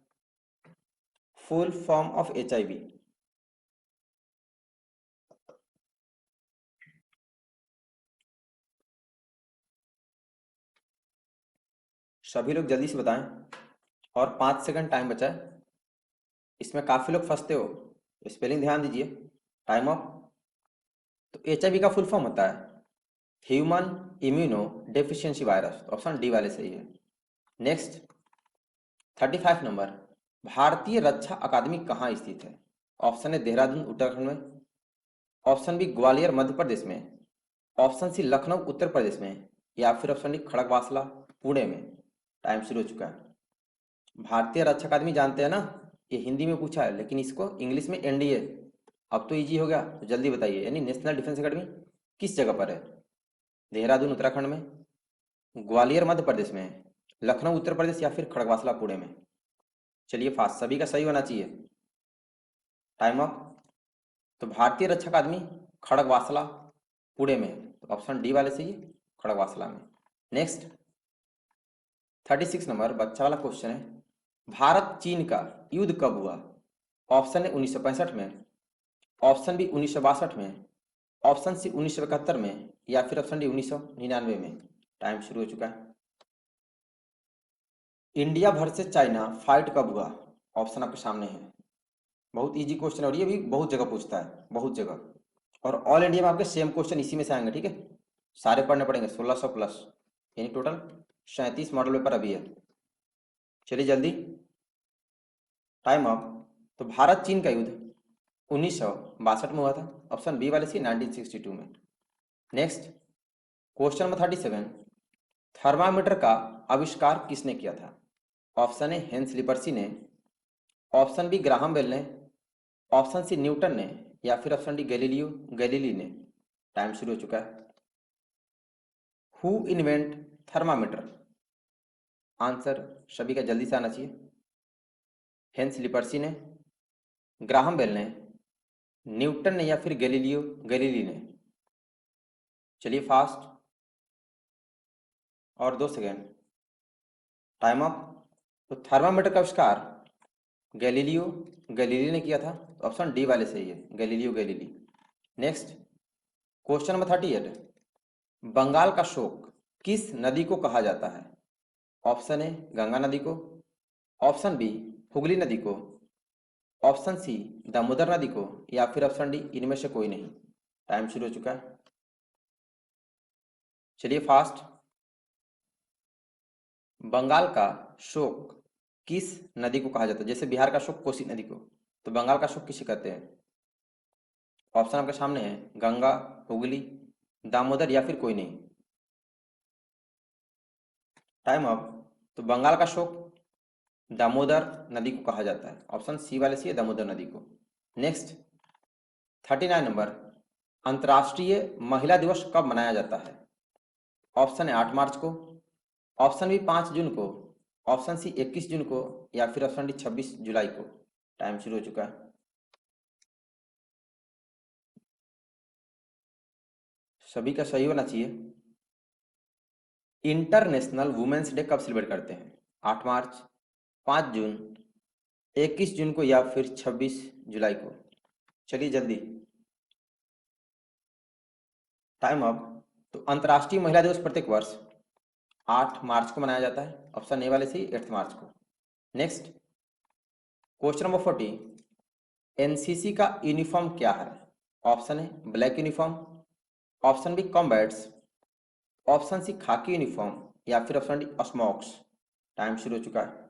Full form of HIV। सभी लोग जल्दी से बताएं, और 5 सेकंड टाइम बचा है। इसमें काफी लोग फंसते हो, स्पेलिंग ध्यान दीजिए। Time of. तो HIV का फुल फॉर्म होता है human immunodeficiency virus, option D वाले सही है। नेक्स्ट, 35 नंबर, भारतीय रक्षा अकादमी कहाँ स्थित है? ऑप्शन ए देहरादून उत्तराखंड में, ऑप्शन बी ग्वालियर मध्य प्रदेश में, ऑप्शन सी लखनऊ उत्तर प्रदेश में, या फिर ऑप्शन डी खड़गवासला पुणे में। टाइम शुरू हो चुका है। भारतीय रक्षा अकादमी जानते हैं ना, ये हिंदी में पूछा है, लेकिन इसको इंग्लिश में NDA। अब तो इजी हो गया, तो जल्दी बताइए, यानी नेशनल डिफेंस अकेडमी किस जगह पर है? देहरादून उत्तराखंड में, ग्वालियर मध्य प्रदेश में, लखनऊ उत्तर प्रदेश, या फिर खड़गवासला पुणे में? चलिए फास्ट, सभी का सही होना चाहिए। Time up. तो भारतीय रक्षा अकादमी खड़गवासला पुणे में है, तो ऑप्शन डी वाले सही है, खड़गवासला में। नेक्स्ट, 36 नंबर, बच्चा वाला क्वेश्चन है, भारत चीन का युद्ध कब हुआ? ऑप्शन है 1965 में, ऑप्शन बी 1962 में, ऑप्शन सी 1971 में, या फिर ऑप्शन डी 1999 में। टाइम शुरू हो चुका है। इंडिया वर्सेस चाइना फाइट कब हुआ? ऑप्शन आपके सामने है। बहुत इजी क्वेश्चन है, और ये भी बहुत जगह पूछता है, बहुत जगह। और ऑल इंडिया में आपके सेम क्वेश्चन इसी में से आएंगे, ठीक है? सारे पढ़ने पड़ेंगे, 1600 प्लस, यानी टोटल 37 मॉडल पेपर अभी है। चलिए जल्दी, टाइम अप। तो भारत चीन का युद्ध 1962 में हुआ था, ऑप्शन बी वाले सी 1962 में। नेक्स्ट, क्वेश्चन नंबर 37, थर्मामीटर का आविष्कार किसने किया था? ऑप्शन ए हेंस लिपर्सी ने, ऑप्शन बी ग्राहम बेल ने, ऑप्शन सी न्यूटन ने, या फिर ऑप्शन डी गैलीलियो गैलीली ने। टाइम शुरू हो चुका है। Who invent thermometer? आंसर सभी का जल्दी से आना चाहिए। हेंस लिपर्सी ने, ग्राहम बेल ने, न्यूटन ने, या फिर गैलीलियो गैलीली ने? चलिए फास्ट, और 2 सेकेंड। Time up. तो थर्मामीटर का आविष्कार गैलीलियो गैलीली ने किया था, ऑप्शन डी वाले सही है, Galileo Galilei. Next, question number 38, Bengal का शोक किस नदी को कहा जाता है? ऑप्शन ए गंगा नदी को, ऑप्शन बी हुगली नदी को, ऑप्शन सी दामोदर नदी को, या फिर ऑप्शन डी इनमें से कोई नहीं। टाइम शुरू हो चुका है। चलिए फास्ट, बंगाल का शोक किस नदी को कहा जाता है? जैसे बिहार का शोक कोसी नदी को, तो बंगाल का शोक किसे कहते हैं? ऑप्शन आपके सामने है, गंगा, हुगली, दामोदर, या फिर कोई नहीं। Time up. तो बंगाल का शोक दामोदर नदी को कहा जाता है, ऑप्शन सी वाले सी है, दामोदर नदी को। नेक्स्ट, 39 नंबर, अंतर्राष्ट्रीय महिला दिवस कब मनाया जाता है? ऑप्शन है 8 मार्च को, ऑप्शन बी 5 जून को, ऑप्शन सी 21 जून को, या फिर ऑप्शन डी 26 जुलाई को। टाइम शुरू हो चुका है। सभी का सही होना चाहिए। इंटरनेशनल वुमेन्स डे कब सेलिब्रेट करते हैं? 8 मार्च, 5 जून, 21 जून को, या फिर 26 जुलाई को? चलिए जल्दी, टाइम अप। तो अंतर्राष्ट्रीय महिला दिवस प्रत्येक वर्ष 8 मार्च को मनाया जाता है, ऑप्शन ए वाले से 8 मार्च को। नेक्स्ट, क्वेश्चन नंबर 40, एनसीसी का यूनिफॉर्म क्या है? ऑप्शन है black uniform, option B combats, option C khaki uniform, या फिर ऑप्शन डी स्मोक्स। टाइम शुरू हो चुका है।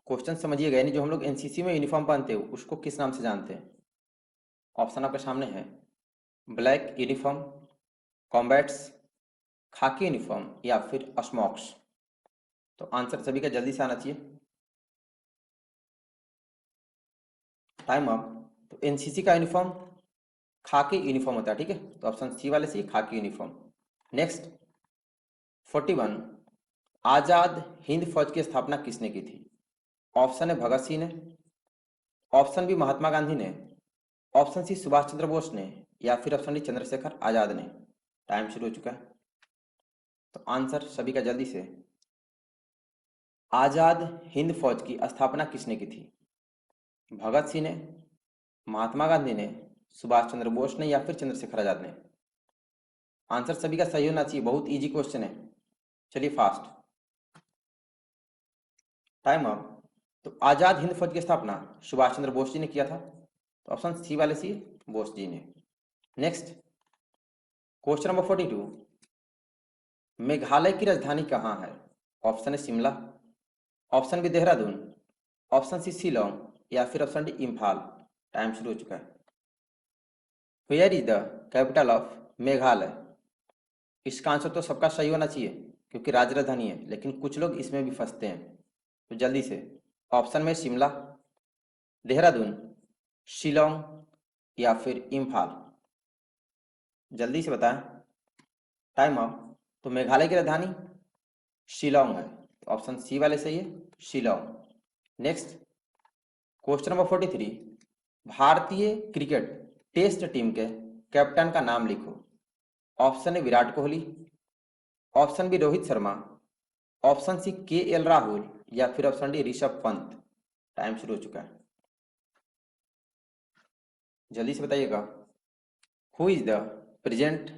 क्वेश्चन समझिएगा, यानी जो हम लोग एनसीसी में यूनिफॉर्म पहनते हैं उसको किस नाम से जानते हैं? ऑप्शन आपके सामने है, ब्लैक यूनिफॉर्म, कॉम्बैट्स, खाकी यूनिफॉर्म, या फिर स्मोक्स। तो आंसर सभी का जल्दी से आना चाहिए। Time up. तो एनसीसी का यूनिफॉर्म खाकी यूनिफॉर्म होता है, ठीक है, तो ऑप्शन सी वाले सी खाकी यूनिफॉर्म। नेक्स्ट 41, आजाद हिंद फौज की स्थापना किसने की थी? ऑप्शन है भगत सिंह ने, ऑप्शन बी महात्मा गांधी ने, ऑप्शन सी सुभाष चंद्र बोस ने, या फिर ऑप्शन डी चंद्रशेखर आजाद ने। टाइम शुरू हो चुका है, तो आंसर सभी का जल्दी से। आजाद हिंद फौज की स्थापना किसने की थी? भगत सिंह ने, महात्मा गांधी ने, सुभाष चंद्र बोस ने, या फिर चंद्रशेखर आजाद ने। आंसर सभी का सही होना चाहिए, बहुत इजी क्वेश्चन है। चलिए फास्ट, टाइम अप। तो आजाद हिंद फौज की स्थापना सुभाष चंद्र बोस जी ने किया था, तो ऑप्शन सी वाले सी बोस जी ने। नेक्स्ट क्वेश्चन नंबर 42, मेघालय की राजधानी कहाँ है? ऑप्शन है Shimla, option B Dehradun, option C Shillong, या फिर ऑप्शन डी इम्फाल। टाइम शुरू हो चुका है। Where is the capital of Meghalaya? इसका आंसर तो सबका सही होना चाहिए क्योंकि राज्य राजधानी है, लेकिन कुछ लोग इसमें भी फंसते हैं, तो जल्दी से ऑप्शन में शिमला, देहरादून, शिलोंग, या फिर इम्फाल। जल्दी से बताएं, टाइम अप। तो मेघालय की राजधानी शिलोंग है, तो ऑप्शन सी वाले सही है, शिलोंग। नेक्स्ट क्वेश्चन नंबर 43, भारतीय क्रिकेट टेस्ट टीम के कैप्टन का नाम लिखो। ऑप्शन है Virat Kohli, option B Rohit Sharma, option C K L Rahul, या फिर option D Rishabh Pant. Time शुरू हो चुका है, जल्दी से बताइएगा। Who is the present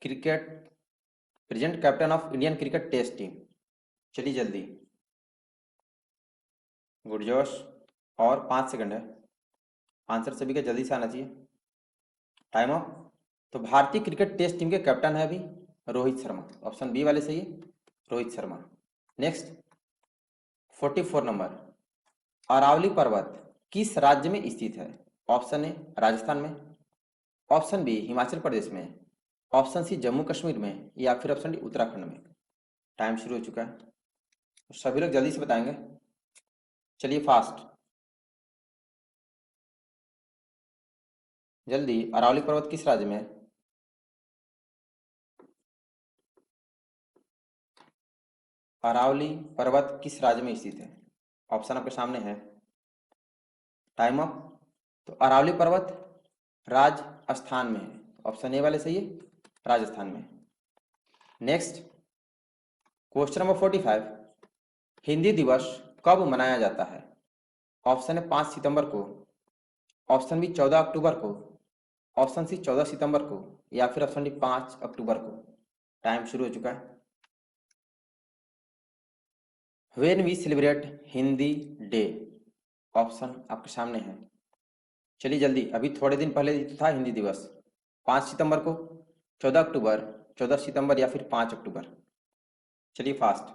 cricket present captain of Indian cricket test team? चलिए जल्दी, गुड जोश, और 5 सेकंड है। आंसर सभी का जल्दी से आना चाहिए। Time of. तो भारतीय क्रिकेट टेस्ट टीम के कैप्टन है अभी रोहित शर्मा, ऑप्शन बी वाले सही है, रोहित शर्मा। नेक्स्ट 44 नंबर, अरावली पर्वत किस राज्य में स्थित है? ऑप्शन ए राजस्थान में, ऑप्शन बी हिमाचल प्रदेश में, ऑप्शन सी जम्मू कश्मीर में, या फिर ऑप्शन डी उत्तराखंड में। टाइम शुरू हो चुका है, तो सभी लोग जल्दी से बताएंगे। चलिए फास्ट, जल्दी। अरावली पर्वत किस राज्य में है? अरावली पर्वत किस राज्य में स्थित है? ऑप्शन आपके सामने है, टाइम अप। तो अरावली पर्वत राजस्थान में है, ऑप्शन ए वाले सही है, राजस्थान में। नेक्स्ट क्वेश्चन नंबर 45, हिंदी दिवस कब मनाया जाता है? ऑप्शन है 5 सितंबर को, ऑप्शन बी 14 अक्टूबर को, ऑप्शन सी 14 सितंबर को, या फिर ऑप्शन डी 5 अक्टूबर को। टाइम शुरू हो चुका है। When we celebrate Hindi day, option आपके सामने है। चलिए जल्दी, अभी थोड़े दिन पहले था हिंदी दिवस, 5 सितंबर को, 14 अक्टूबर, 14 सितंबर, या फिर 5 अक्टूबर। चलिए फास्ट,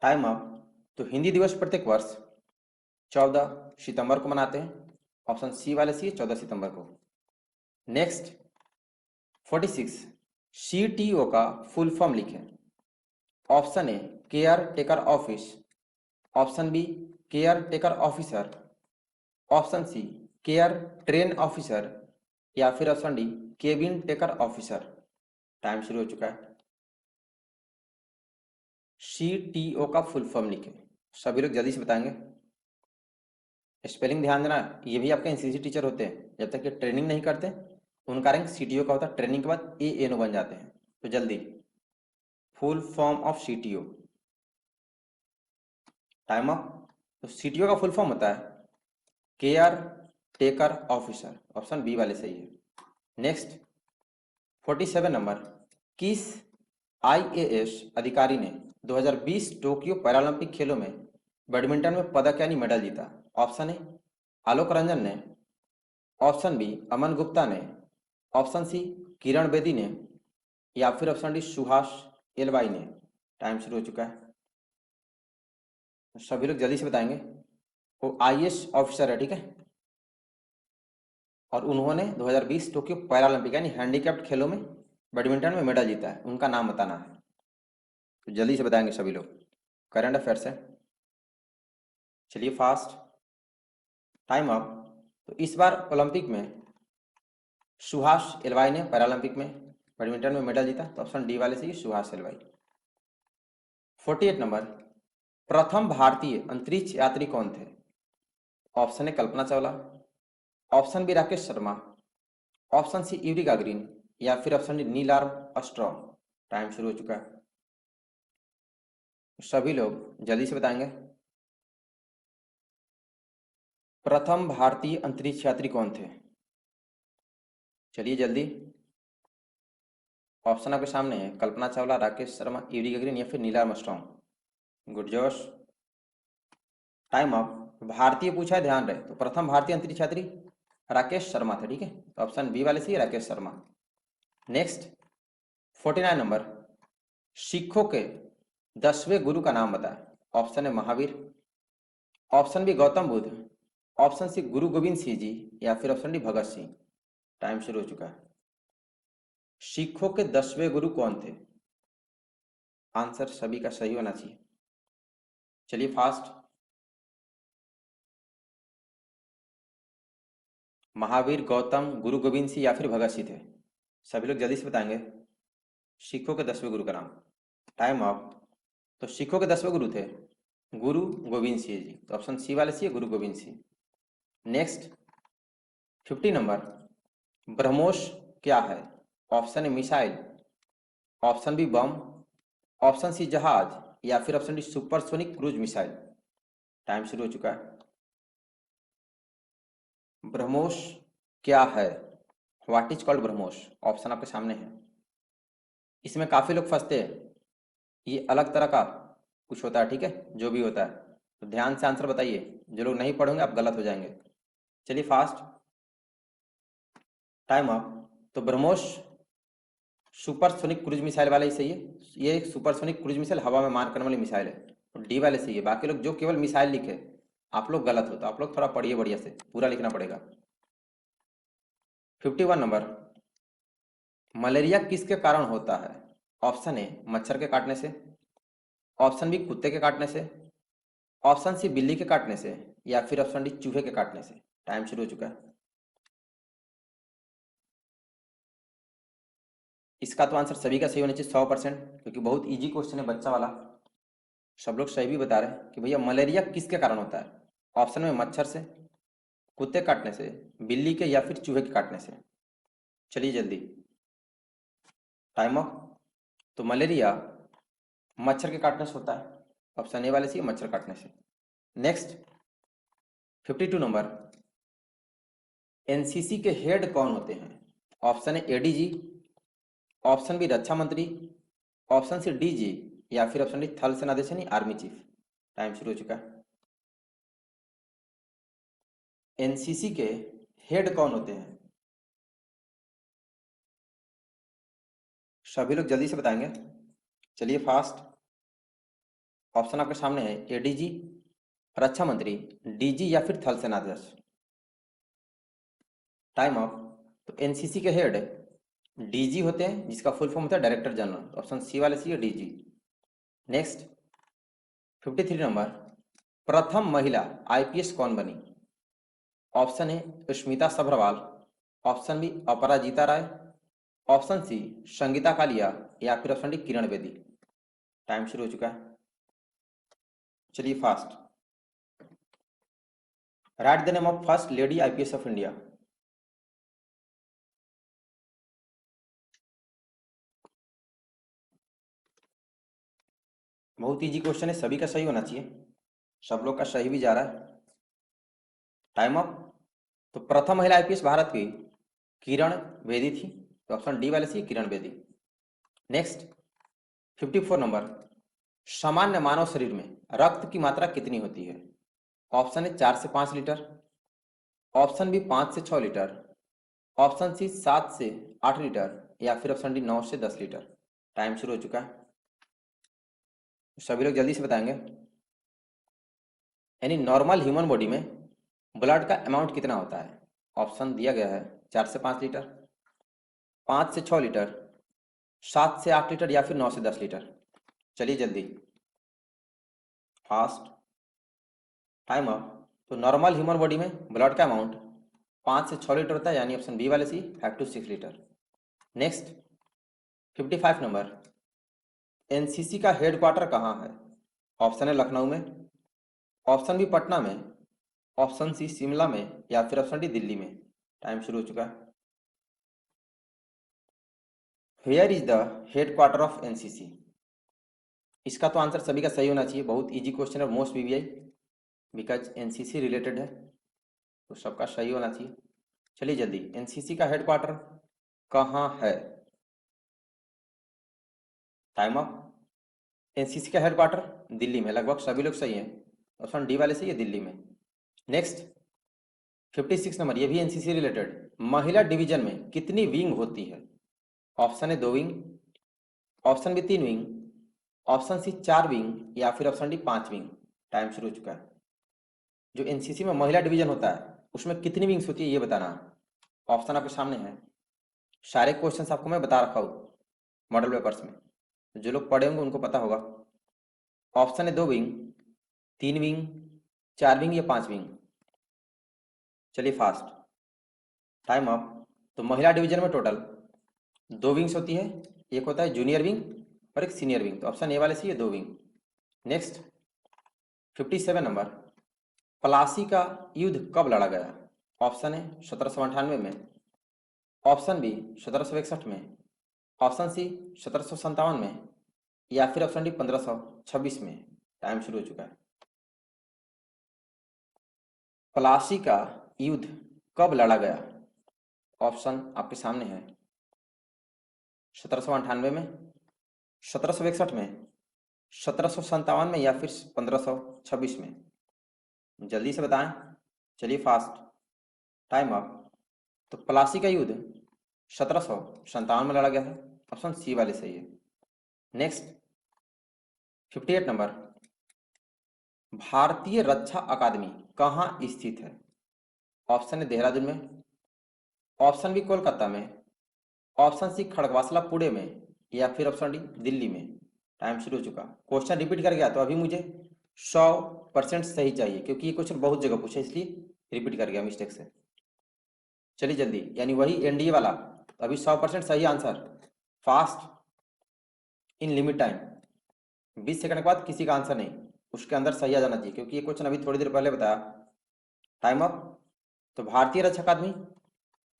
टाइम अप। तो हिंदी दिवस प्रत्येक वर्ष 14 सितंबर को मनाते हैं, ऑप्शन सी वाले सी 14 सितंबर को। नेक्स्ट 46, CTO का फुल फॉर्म लिखें। Option A caretaker office, option B caretaker officer, option C care train officer, या फिर option D cabin taker officer. Time शुरू हो चुका है। CTO का फुल फॉर्म लिखें, सभी लोग जल्दी से बताएंगे। स्पेलिंग ध्यान देना, ये भी आपके एनसीसी टीचर होते हैं, जब तक ये ट्रेनिंग नहीं करते उनका रैंक CTO का होता है, ट्रेनिंग के बाद ANO बन जाते हैं। तो जल्दी, full form of CTO। Time up. तो CTO का फुल फॉर्म होता है caretaker officer, option B वाले सही है। नेक्स्ट 47 नंबर, किस IAS अधिकारी ने 2020 टोक्यो पैरालंपिक खेलों में बैडमिंटन में पदक यानी मेडल जीता? ऑप्शन ए आलोक रंजन ने, ऑप्शन बी अमन गुप्ता ने, ऑप्शन सी किरण बेदी ने, या फिर ऑप्शन डी सुहास एलवाई ने। टाइम शुरू हो चुका है, सभी लोग जल्दी से बताएंगे। वो IAS ऑफिसर है, ठीक है, और उन्होंने 2020 टोक्यो पैरालंपिक यानी हैंडीकैप्ड खेलों में बैडमिंटन में मेडल जीता है, उनका नाम बताना है। तो जल्दी से बताएंगे सभी लोग, करंट अफेयर्स है। चलिए फास्ट, टाइम अप। तो इस बार ओलंपिक में सुभाष एलवाई ने पैरालंपिक में बैडमिंटन में मेडल जीता, तो ऑप्शन डी वाले से सुभाष एलवाई। 48 नंबर, प्रथम भारतीय अंतरिक्ष यात्री कौन थे? Option A Kalpana Chawla, option B Rakesh Sharma, option C Yuri Gagarin, या फिर option D Neil Armstrong. Time शुरू हो चुका है, सभी लोग जल्दी से बताएंगे। प्रथम भारतीय अंतरिक्ष यात्री कौन थे? चलिए जल्दी, ऑप्शन आपके सामने है, कल्पना चावला, राकेश शर्मा, यूरी गागरिन या फिर नील आर्मस्ट्रॉन्ग। गुड जोश, टाइम अप। भारतीय पूछा है, ध्यान रहे, तो प्रथम भारतीय अंतरिक्ष यात्री राकेश शर्मा थे, ठीक है, तो ऑप्शन बी वाले सी राकेश शर्मा। नेक्स्ट 49 नंबर, सिखों के 10वें गुरु का नाम बताएं। ऑप्शन है Mahavir, option B Gautam Buddha, option C Guru Gobind Singh ji, या फिर option D Bhagat Singh. Time शुरू हो चुका है, सिखों के 10वें गुरु कौन थे? आंसर सभी का सही होना चाहिए। चलिए फास्ट, महावीर, गौतम, गुरु गोविंद सिंह या फिर भगत सिंह थे? सभी लोग जल्दी से बताएंगे सिखों के 10वें गुरु का नाम। Time up. तो सिखों के 10वें गुरु थे गुरु गोविंद सिंह जी, तो ऑप्शन सी वाले सी है गुरु गोविंद सिंह। नेक्स्ट 50 नंबर, ब्रह्मोस क्या है? Option A missile, option B bomb, option C जहाज, या फिर option D supersonic cruise missile. Time शुरू हो चुका है, ब्रह्मोस क्या है? What is called BrahMos? Option आपके सामने है। इसमें काफी लोग फंसते हैं, ये अलग तरह का कुछ होता है, ठीक है, जो भी होता है, तो ध्यान से आंसर बताइए, जो लोग नहीं पढ़ेंगे आप गलत हो जाएंगे। चलिए फास्ट, टाइम अप। तो ब्रह्मोस सुपरसोनिक क्रूज मिसाइल वाला ही सही है, ये एक सुपरसोनिक क्रूज मिसाइल हवा में मार करने वाली मिसाइल है, तो डी वाले सही है। बाकी लोग जो केवल मिसाइल लिखे आप लोग गलत हो, तो आप लोग थोड़ा पढ़िए बढ़िया से, पूरा लिखना पड़ेगा। 51 नंबर, मलेरिया किसके कारण होता है? ऑप्शन ए मच्छर के काटने से, ऑप्शन बी कुत्ते के काटने से, ऑप्शन सी बिल्ली के काटने से, या फिर ऑप्शन डी चूहे के काटने से। टाइम शुरू हो चुका है, इसका तो आंसर सभी का सही होना चाहिए 100%, क्योंकि बहुत इजी क्वेश्चन है, बच्चा वाला। सब लोग सही भी बता रहे हैं कि भैया मलेरिया किसके कारण होता है। ऑप्शन में मच्छर से, कुत्ते काटने से, बिल्ली के, या फिर चूहे के काटने से। चलिए जल्दी, टाइम अप। तो मलेरिया मच्छर के काटने से होता है, ऑप्शन ए वाले सी मच्छर काटने से। नेक्स्ट 52 नंबर, एनसीसी के हेड कौन होते हैं? Option A ADG, option B रक्षा मंत्री, ऑप्शन सी डीजी, या फिर ऑप्शन डी थल सेनाध्यक्ष यानी आर्मी चीफ। टाइम शुरू हो चुका है, एनसीसी के हेड कौन होते हैं? सभी लोग जल्दी से बताएंगे। चलिए फास्ट, ऑप्शन आपके सामने है, एडीजी, रक्षा मंत्री, डीजी, या फिर थल सेनाध्यक्ष। Time up. तो एनसीसी के हेड डीजी होते हैं, जिसका फुल फॉर्म होता है डायरेक्टर जनरल, ऑप्शन सी वाले सी है डीजी। नेक्स्ट 53 नंबर, प्रथम महिला आईपीएस कौन बनी? Option A Smita Sabharwal, option B Aparajita Rai, option C Sangeeta Kalia, या फिर option D Kiran Bedi. Time शुरू हो चुका है, चलिए fast, write the name of first lady IPS of India. बहुत इजी क्वेश्चन है, सभी का सही होना चाहिए, सब लोग का सही भी जा रहा है। Time up. तो प्रथम महिला आईपीएस भारत की किरण बेदी थी, तो ऑप्शन डी वाले सी किरण बेदी। नेक्स्ट 54 नंबर, सामान्य मानव शरीर में रक्त की मात्रा कितनी होती है? ऑप्शन है 4 से 5 लीटर, ऑप्शन बी 5 से 6 लीटर, ऑप्शन सी 7 से 8 लीटर, या फिर ऑप्शन डी 9 से 10 लीटर। टाइम शुरू हो चुका है, सभी लोग जल्दी से बताएंगे। यानी नॉर्मल ह्यूमन बॉडी में ब्लड का अमाउंट कितना होता है? ऑप्शन दिया गया है 4 से 5 लीटर, 5 से 6 लीटर, 7 से 8 लीटर, या फिर 9 से 10 लीटर। चलिए जल्दी, फास्ट, टाइम अप। तो नॉर्मल ह्यूमन बॉडी में ब्लड का अमाउंट 5 से 6 लीटर होता है, यानी ऑप्शन बी वाले सी 5 to 6 litre. Next 55 number, NCC का हेडक्वार्टर कहाँ है? ऑप्शन है लखनऊ में, ऑप्शन बी पटना में, ऑप्शन सी शिमला में, या फिर ऑप्शन डी दिल्ली में। टाइम शुरू हो चुका है। Where is the headquarter of NCC? इसका तो आंसर सभी का सही होना चाहिए, बहुत इजी क्वेश्चन है, most PVI, because NCC related है, तो सबका सही होना चाहिए। चलिए जल्दी, एनसीसी का हेडक्वार्टर कहाँ है? Time up. एनसीसी का हेडक्वार्टर दिल्ली में, लगभग सभी लोग सही हैं, ऑप्शन डी वाले सही है, दिल्ली में। नेक्स्ट 56 नंबर, ये भी एनसीसी रिलेटेड, महिला डिवीजन में कितनी विंग होती है? ऑप्शन है 2 wing, option B 3 wing, option C 4 wing, या फिर ऑप्शन डी 5 विंग। टाइम शुरू हो चुका है। जो एनसीसी में महिला डिवीजन होता है उसमें कितनी विंग्स होती है ये बताना। ऑप्शन आपके सामने है, सारे क्वेश्चंस आपको मैं बता रखा हूँ मॉडल पेपर्स में, जो लोग पढ़े होंगे उनको पता होगा। ऑप्शन है 2 विंग, 3 विंग, 4 विंग या 5 विंग। चलिए फास्ट, टाइम अप। तो महिला डिवीजन में टोटल 2 विंग्स होती है, एक होता है जूनियर विंग और एक सीनियर विंग, तो ऑप्शन ए वाले सी है 2 विंग। नेक्स्ट 57 नंबर, प्लासी का युद्ध कब लड़ा गया? ऑप्शन है 1798 में, ऑप्शन बी 1761 में, ऑप्शन सी 1757 में, या फिर ऑप्शन डी 1526 में। टाइम शुरू हो चुका है। प्लासी का युद्ध कब लड़ा गया? ऑप्शन आपके सामने है, 1798 में, 1761 में, 1757 में, या फिर 1526 में। जल्दी से बताएं, चलिए फास्ट, टाइम अप। तो प्लासी का युद्ध 1757 में लड़ा गया था, ऑप्शन सी वाले सही है। नेक्स्ट 58 नंबर, भारतीय रक्षा अकादमी कहाँ स्थित है? ऑप्शन है देहरादून में, ऑप्शन बी कोलकाता में, ऑप्शन सी खड़गवासला पुणे में, या फिर ऑप्शन डी दिल्ली में। टाइम शुरू हो चुका। क्वेश्चन रिपीट कर गया तो अभी मुझे 100% सही चाहिए, क्योंकि ये क्वेश्चन बहुत जगह पूछा इसलिए रिपीट कर गया मिस्टेक से। चलिए जल्दी, यानी वही एनडीए वाला, तो अभी 100% सही आंसर, फास्ट, इन लिमिट टाइम, 20 सेकंड के बाद किसी का आंसर नहीं, उसके अंदर सही आ जाना चाहिए, क्योंकि ये क्वेश्चन अभी थोड़ी देर पहले बताया। Time up. तो भारतीय रक्षा अकादमी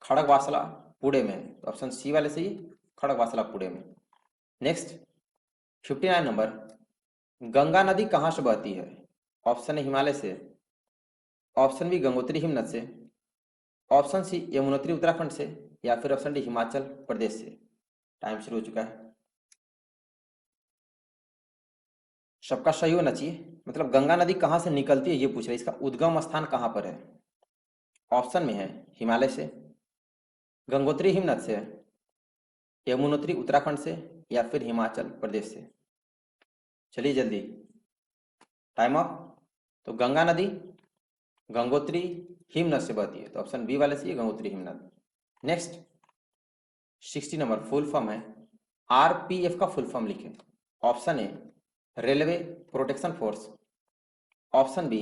खड़गवासला पुणे में, तो ऑप्शन सी वाले सही, खड़गवासला पुणे में। नेक्स्ट 59 नंबर, गंगा नदी कहाँ से बहती है? ऑप्शन है हिमालय से, ऑप्शन बी गंगोत्री हिमनद से, ऑप्शन सी यमुनोत्री उत्तराखंड से, या फिर ऑप्शन डी हिमाचल प्रदेश से। टाइम शुरू हो चुका है। सबका सही होना चाहिए, मतलब गंगा नदी कहाँ से निकलती है ये पूछ रहे, इसका उद्गम स्थान कहाँ पर है? ऑप्शन में है हिमालय से, गंगोत्री हिमनद से, यमुनोत्री उत्तराखंड से, या फिर हिमाचल प्रदेश से। चलिए जल्दी, टाइम अप। तो गंगा नदी गंगोत्री हिमनद से बहती है, तो ऑप्शन बी वाले से गंगोत्री हिमनद। नेक्स्ट 60 नंबर, फुल फॉर्म है, आरपीएफ का फुल फॉर्म लिखें। Option A railway protection force, option B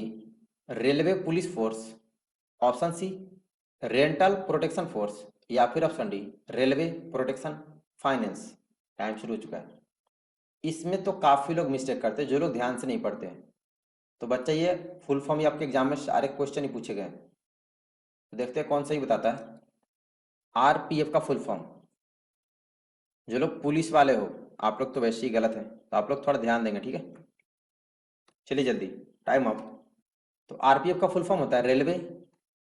railway police force, option C rental protection force, या फिर option D railway protection finance. Time शुरू हो चुका है। इसमें तो काफी लोग मिस्टेक करते हैं, जो लोग ध्यान से नहीं पढ़ते हैं। तो बच्चा ये फुल फॉर्म ही आपके एग्जाम में सारे क्वेश्चन ही पूछे गए, तो देखते हैं कौन सही बताता है। आरपीएफ का फुल फॉर्म, जो लोग पुलिस वाले हो आप लोग तो वैसे ही गलत है, तो आप लोग थोड़ा ध्यान देंगे, ठीक है। चलिए जल्दी, टाइम अप। तो आरपीएफ का फुल फॉर्म होता है रेलवे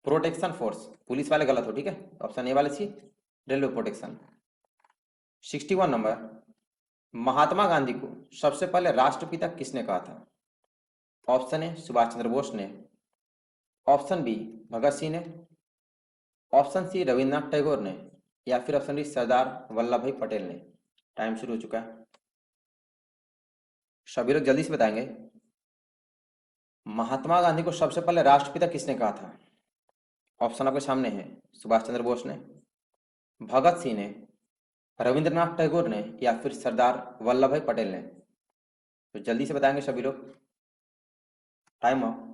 प्रोटेक्शन फोर्स, पुलिस वाले गलत हो, ठीक है, ऑप्शन ए वाले सी railway protection. 61 number, Mahatma Gandhi को सबसे पहले राष्ट्रपिता किसने कहा था? ऑप्शन ए सुभाष चंद्र बोस ने, ऑप्शन बी भगत सिंह ने, ऑप्शन सी रविन्द्रनाथ टैगोर ने, या फिर ऑप्शन डी सरदार वल्लभ भाई पटेल ने। टाइम शुरू हो चुका है। सभी लोग जल्दी से बताएंगे, महात्मा गांधी को सबसे पहले राष्ट्रपिता किसने कहा था? ऑप्शन आपके सामने है, सुभाष चंद्र बोस ने, भगत सिंह ने, रविंद्रनाथ टैगोर ने, या फिर सरदार वल्लभ भाई पटेल ने। तो जल्दी से बताएंगे सभी लोग। Time of.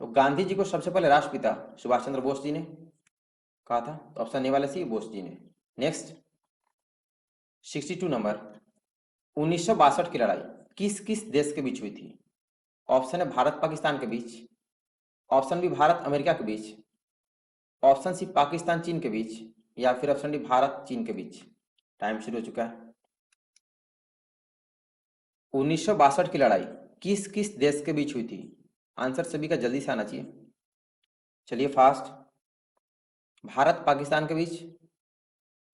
तो गांधी जी को सबसे पहले राष्ट्रपिता सुभाष चंद्र बोस जी ने कहा था, तो ऑप्शन ए वाले सी बोस जी ने। नेक्स्ट 62 नंबर, 1962 की लड़ाई किस किस देश के बीच हुई थी? ऑप्शन है भारत पाकिस्तान के बीच, ऑप्शन बी भारत अमेरिका के बीच, ऑप्शन सी पाकिस्तान चीन के बीच, या फिर ऑप्शन डी भारत चीन के बीच। टाइम शुरू हो चुका है। 1962 की लड़ाई किस किस देश के बीच हुई थी? आंसर सभी का जल्दी से आना चाहिए। चलिए फास्ट। भारत पाकिस्तान के बीच,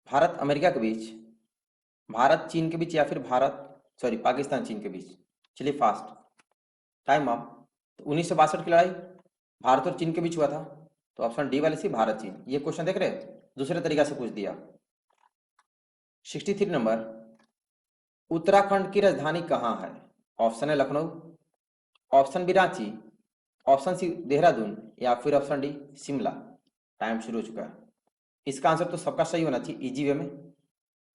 भारत अमेरिका के बीच, भारत चीन के बीच, या फिर पाकिस्तान चीन के बीच। चलिए फास्ट। Time up. तो 1962 की लड़ाई भारत और चीन के बीच हुआ था, तो ऑप्शन डी वाले सी भारत चीन। ये क्वेश्चन देख रहे हैं, दूसरे तरीका से पूछ दिया। 63 नंबर, उत्तराखंड की राजधानी कहाँ है? ऑप्शन है Lucknow, option B Ranchi, option C Dehradun, या फिर ऑप्शन डी शिमला। टाइम शुरू हो चुका है। इसका आंसर तो सबका सही होना चाहिए इजी वे में।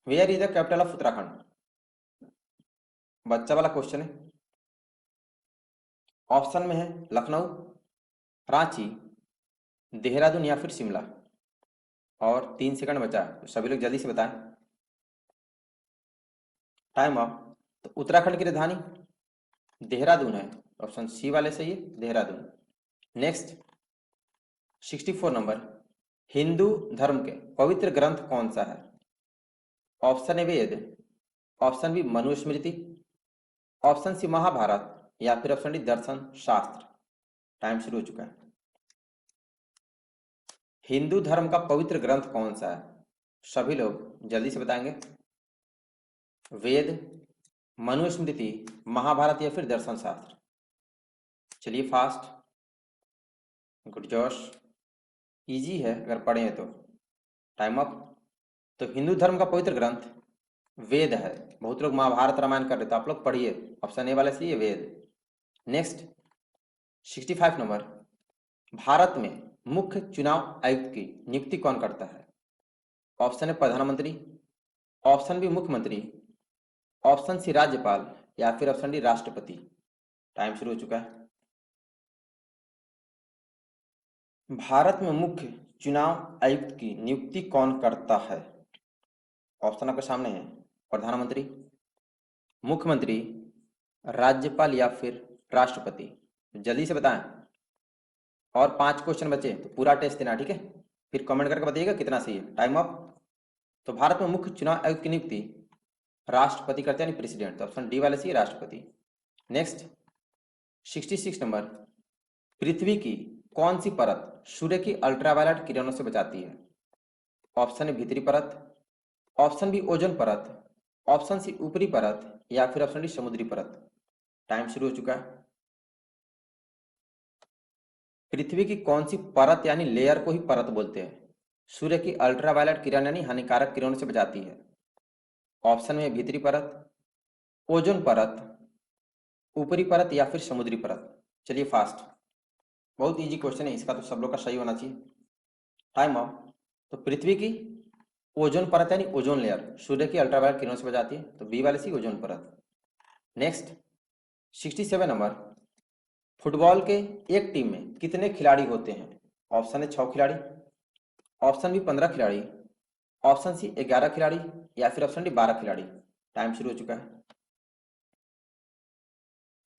Where is the capital of Uttarakhand? बच्चा वाला क्वेश्चन है। ऑप्शन में है लखनऊ, रांची, देहरादून, या फिर शिमला। और 3 सेकंड बचा, तो सभी लोग जल्दी से बताएं। Time of. तो उत्तराखंड की राजधानी देहरादून है, ऑप्शन सी वाले सही है, देहरादून। नेक्स्ट 64 नंबर, हिंदू धर्म के पवित्र ग्रंथ कौन सा है? Option A Veda, option B Manusmriti, option C Mahabharata, या फिर ऑप्शन डी दर्शन शास्त्र। टाइम शुरू हो चुका है। हिंदू धर्म का पवित्र ग्रंथ कौन सा है? सभी लोग जल्दी से बताएंगे। वेद, मनुस्मृति, महाभारत, या फिर दर्शन शास्त्र। चलिए फास्ट। गुड जॉश, इजी है अगर पढ़े हैं तो। Time up. तो हिंदू धर्म का पवित्र ग्रंथ वेद है। बहुत लोग महाभारत रामायण कर रहे, तो आप लोग पढ़िए, ऑप्शन ए वाले से ये वेद। नेक्स्ट 65 नंबर, भारत में मुख्य चुनाव आयुक्त की नियुक्ति कौन करता है? ऑप्शन है प्रधानमंत्री, ऑप्शन बी मुख्यमंत्री, ऑप्शन सी राज्यपाल, या फिर ऑप्शन डी राष्ट्रपति। टाइम शुरू हो चुका है। भारत में मुख्य चुनाव आयुक्त की नियुक्ति कौन करता है? ऑप्शन आपके सामने है, प्रधानमंत्री, मुख्यमंत्री, राज्यपाल, या फिर राष्ट्रपति। जल्दी से बताएं। और 5 क्वेश्चन बचे, तो पूरा टेस्ट देना, ठीक है? फिर कमेंट करके बताइएगा कितना सही है। Time up. तो भारत में मुख्य चुनाव आयुक्त की नियुक्ति राष्ट्रपति करते हैं, प्रेसिडेंट। तो ऑप्शन डी वाले सी राष्ट्रपति। नेक्स्ट 66 नंबर, पृथ्वी की कौन सी परत सूर्य की अल्ट्रावायलेट किरणों से बचाती है? ऑप्शन ए भीतरी परत, ऑप्शन बी ओजोन परत, ऑप्शन सी ऊपरी परत, या फिर ऑप्शन डी समुद्री परत। टाइम शुरू हो चुका है। पृथ्वी की कौन सी परत यानी लेयर को ही परत बोलते हैं, सूर्य की अल्ट्रावायलेट किरण यानी हानिकारक किरणों से बचाती है? ऑप्शन में भीतरी परत, ओजोन परत, ऊपरी परत, या फिर समुद्री परत। चलिए फास्ट। बहुत इजी क्वेश्चन है, इसका तो सब लोग का सही होना चाहिए। Time of. तो पृथ्वी की ओजोन परत यानी ओजोन लेयर सूर्य की अल्ट्रावायलेट किरणों से बचाती है, तो बी वाले सी ओजोन परत। नेक्स्ट 67 नंबर, फुटबॉल के एक टीम में कितने खिलाड़ी होते हैं? ऑप्शन है 6 खिलाड़ी, ऑप्शन बी 15 खिलाड़ी, ऑप्शन सी 11 खिलाड़ी, या फिर ऑप्शन डी 12 खिलाड़ी। टाइम शुरू हो चुका है।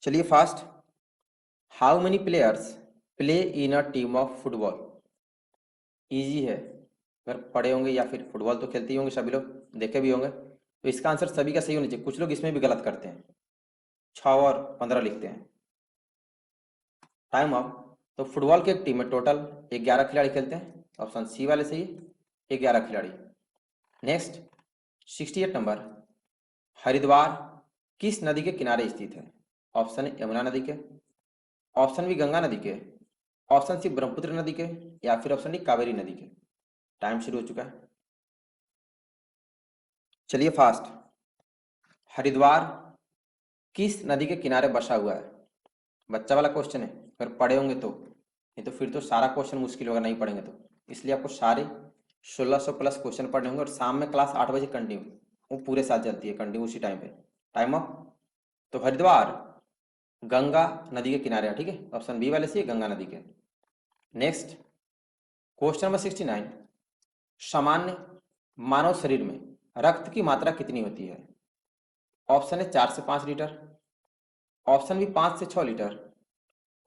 चलिए fast. How many players play in a team of football? Easy है, अगर पढ़े होंगे या फिर फुटबॉल तो खेलते ही होंगे सभी लोग, देखे भी होंगे, तो इसका आंसर सभी का सही होना चाहिए। कुछ लोग इसमें भी गलत करते हैं, 6 और 15 लिखते हैं। Time up. तो फुटबॉल की एक टीम में टोटल 11 खिलाड़ी खेलते हैं, ऑप्शन सी वाले सही है, 11 खिलाड़ी। नेक्स्ट 68 नंबर, हरिद्वार किस नदी के किनारे स्थित है? ऑप्शन ए यमुना नदी के, ऑप्शन बी गंगा नदी के, ऑप्शन सी ब्रह्मपुत्र नदी के, या फिर ऑप्शन डी कावेरी नदी के। टाइम शुरू हो चुका है। चलिए फास्ट। हरिद्वार किस नदी के किनारे बसा हुआ है? बच्चा वाला क्वेश्चन है, अगर पढ़े होंगे तो, नहीं तो फिर तो सारा क्वेश्चन मुश्किल होगा नहीं पढ़ेंगे तो। इसलिए आपको सारे 1600 प्लस क्वेश्चन पढ़ने होंगे, और शाम में क्लास 8 बजे कंटिन्यू, वो पूरे साथ चलती है कंटिन्यू उसी टाइम पे। Time up. तो हरिद्वार गंगा नदी के किनारे है, ठीक है। ऑप्शन बी वाले सी गंगा नदी के। नेक्स्ट क्वेश्चन नंबर 69, सामान्य मानव शरीर में रक्त की मात्रा कितनी होती है? ऑप्शन है 4 से 5 लीटर, ऑप्शन बी 5 से 6 लीटर,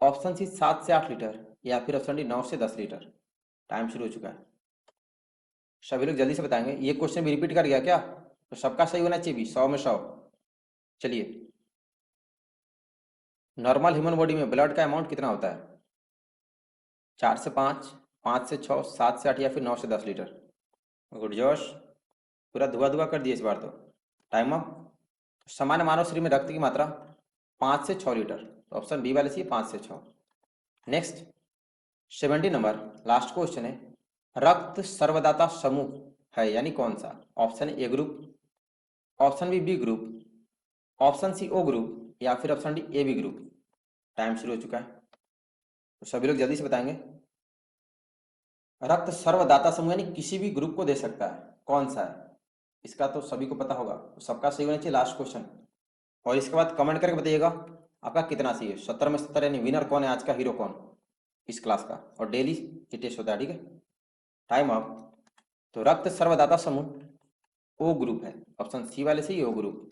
ऑप्शन सी 7 से 8 लीटर, या फिर ऑप्शन डी 9 से 10 लीटर। टाइम शुरू हो चुका है, सभी लोग जल्दी से बताएंगे। ये क्वेश्चन भी रिपीट कर गया क्या? तो सबका सही होना चाहिए भी, 100 में 100। चलिए, नॉर्मल ह्यूमन बॉडी में ब्लड का अमाउंट कितना होता है? 4 से 5, 5 से 6, 7 से 8, या फिर 9 से 10 लीटर? गुड जोश, पूरा धुआं धुआं कर दिए इस बार तो। Time up. सामान्य मानव शरीर में रक्त की मात्रा 5 से 6 लीटर, तो ऑप्शन बी वाले सी 5 से 6। नेक्स्ट 70 नंबर लास्ट क्वेश्चन है, रक्त सर्वदाता समूह है यानी कौन सा? Option A group, option B group, option C O group, या फिर option D A B group. Time शुरू हो चुका है, तो सभी लोग जल्दी से बताएंगे। रक्त सर्वदाता समूह यानी किसी भी ग्रुप को दे सकता है, कौन सा है? इसका तो सभी को पता होगा, तो सबका सही होना चाहिए लास्ट क्वेश्चन। और इसके बाद कमेंट करके बताइएगा आपका कितना सही है। 70 में 70 यानी विनर कौन है, आज का हीरो कौन इस क्लास का। और डेली ये टेस्ट होता है, ठीक है। Time up. तो रक्त सर्वदाता समूह ओ ग्रुप है, ऑप्शन सी वाले से ही ओ ग्रुप।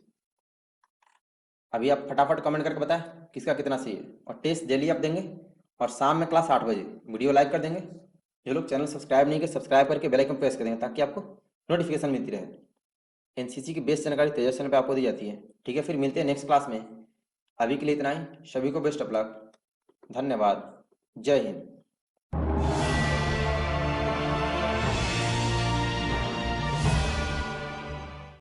अभी आप फटाफट कमेंट करके बताएं किसका कितना सही है। और टेस्ट डेली आप देंगे, और शाम में क्लास 8 बजे वीडियो लाइक कर देंगे। जो लोग चैनल सब्सक्राइब नहीं किए, सब्सक्राइब करके बेल आइकन प्रेस कर देंगे, ताकि आपको नोटिफिकेशन मिलती रहे। एनसीसी की बेस्ट जानकारी तेजस चैनल पे आपको दी जाती है, ठीक है। फिर मिलते हैं नेक्स्ट क्लास में। अभी के लिए इतना ही, सभी को बेस्ट ऑफ लक, धन्यवाद, जय हिंद।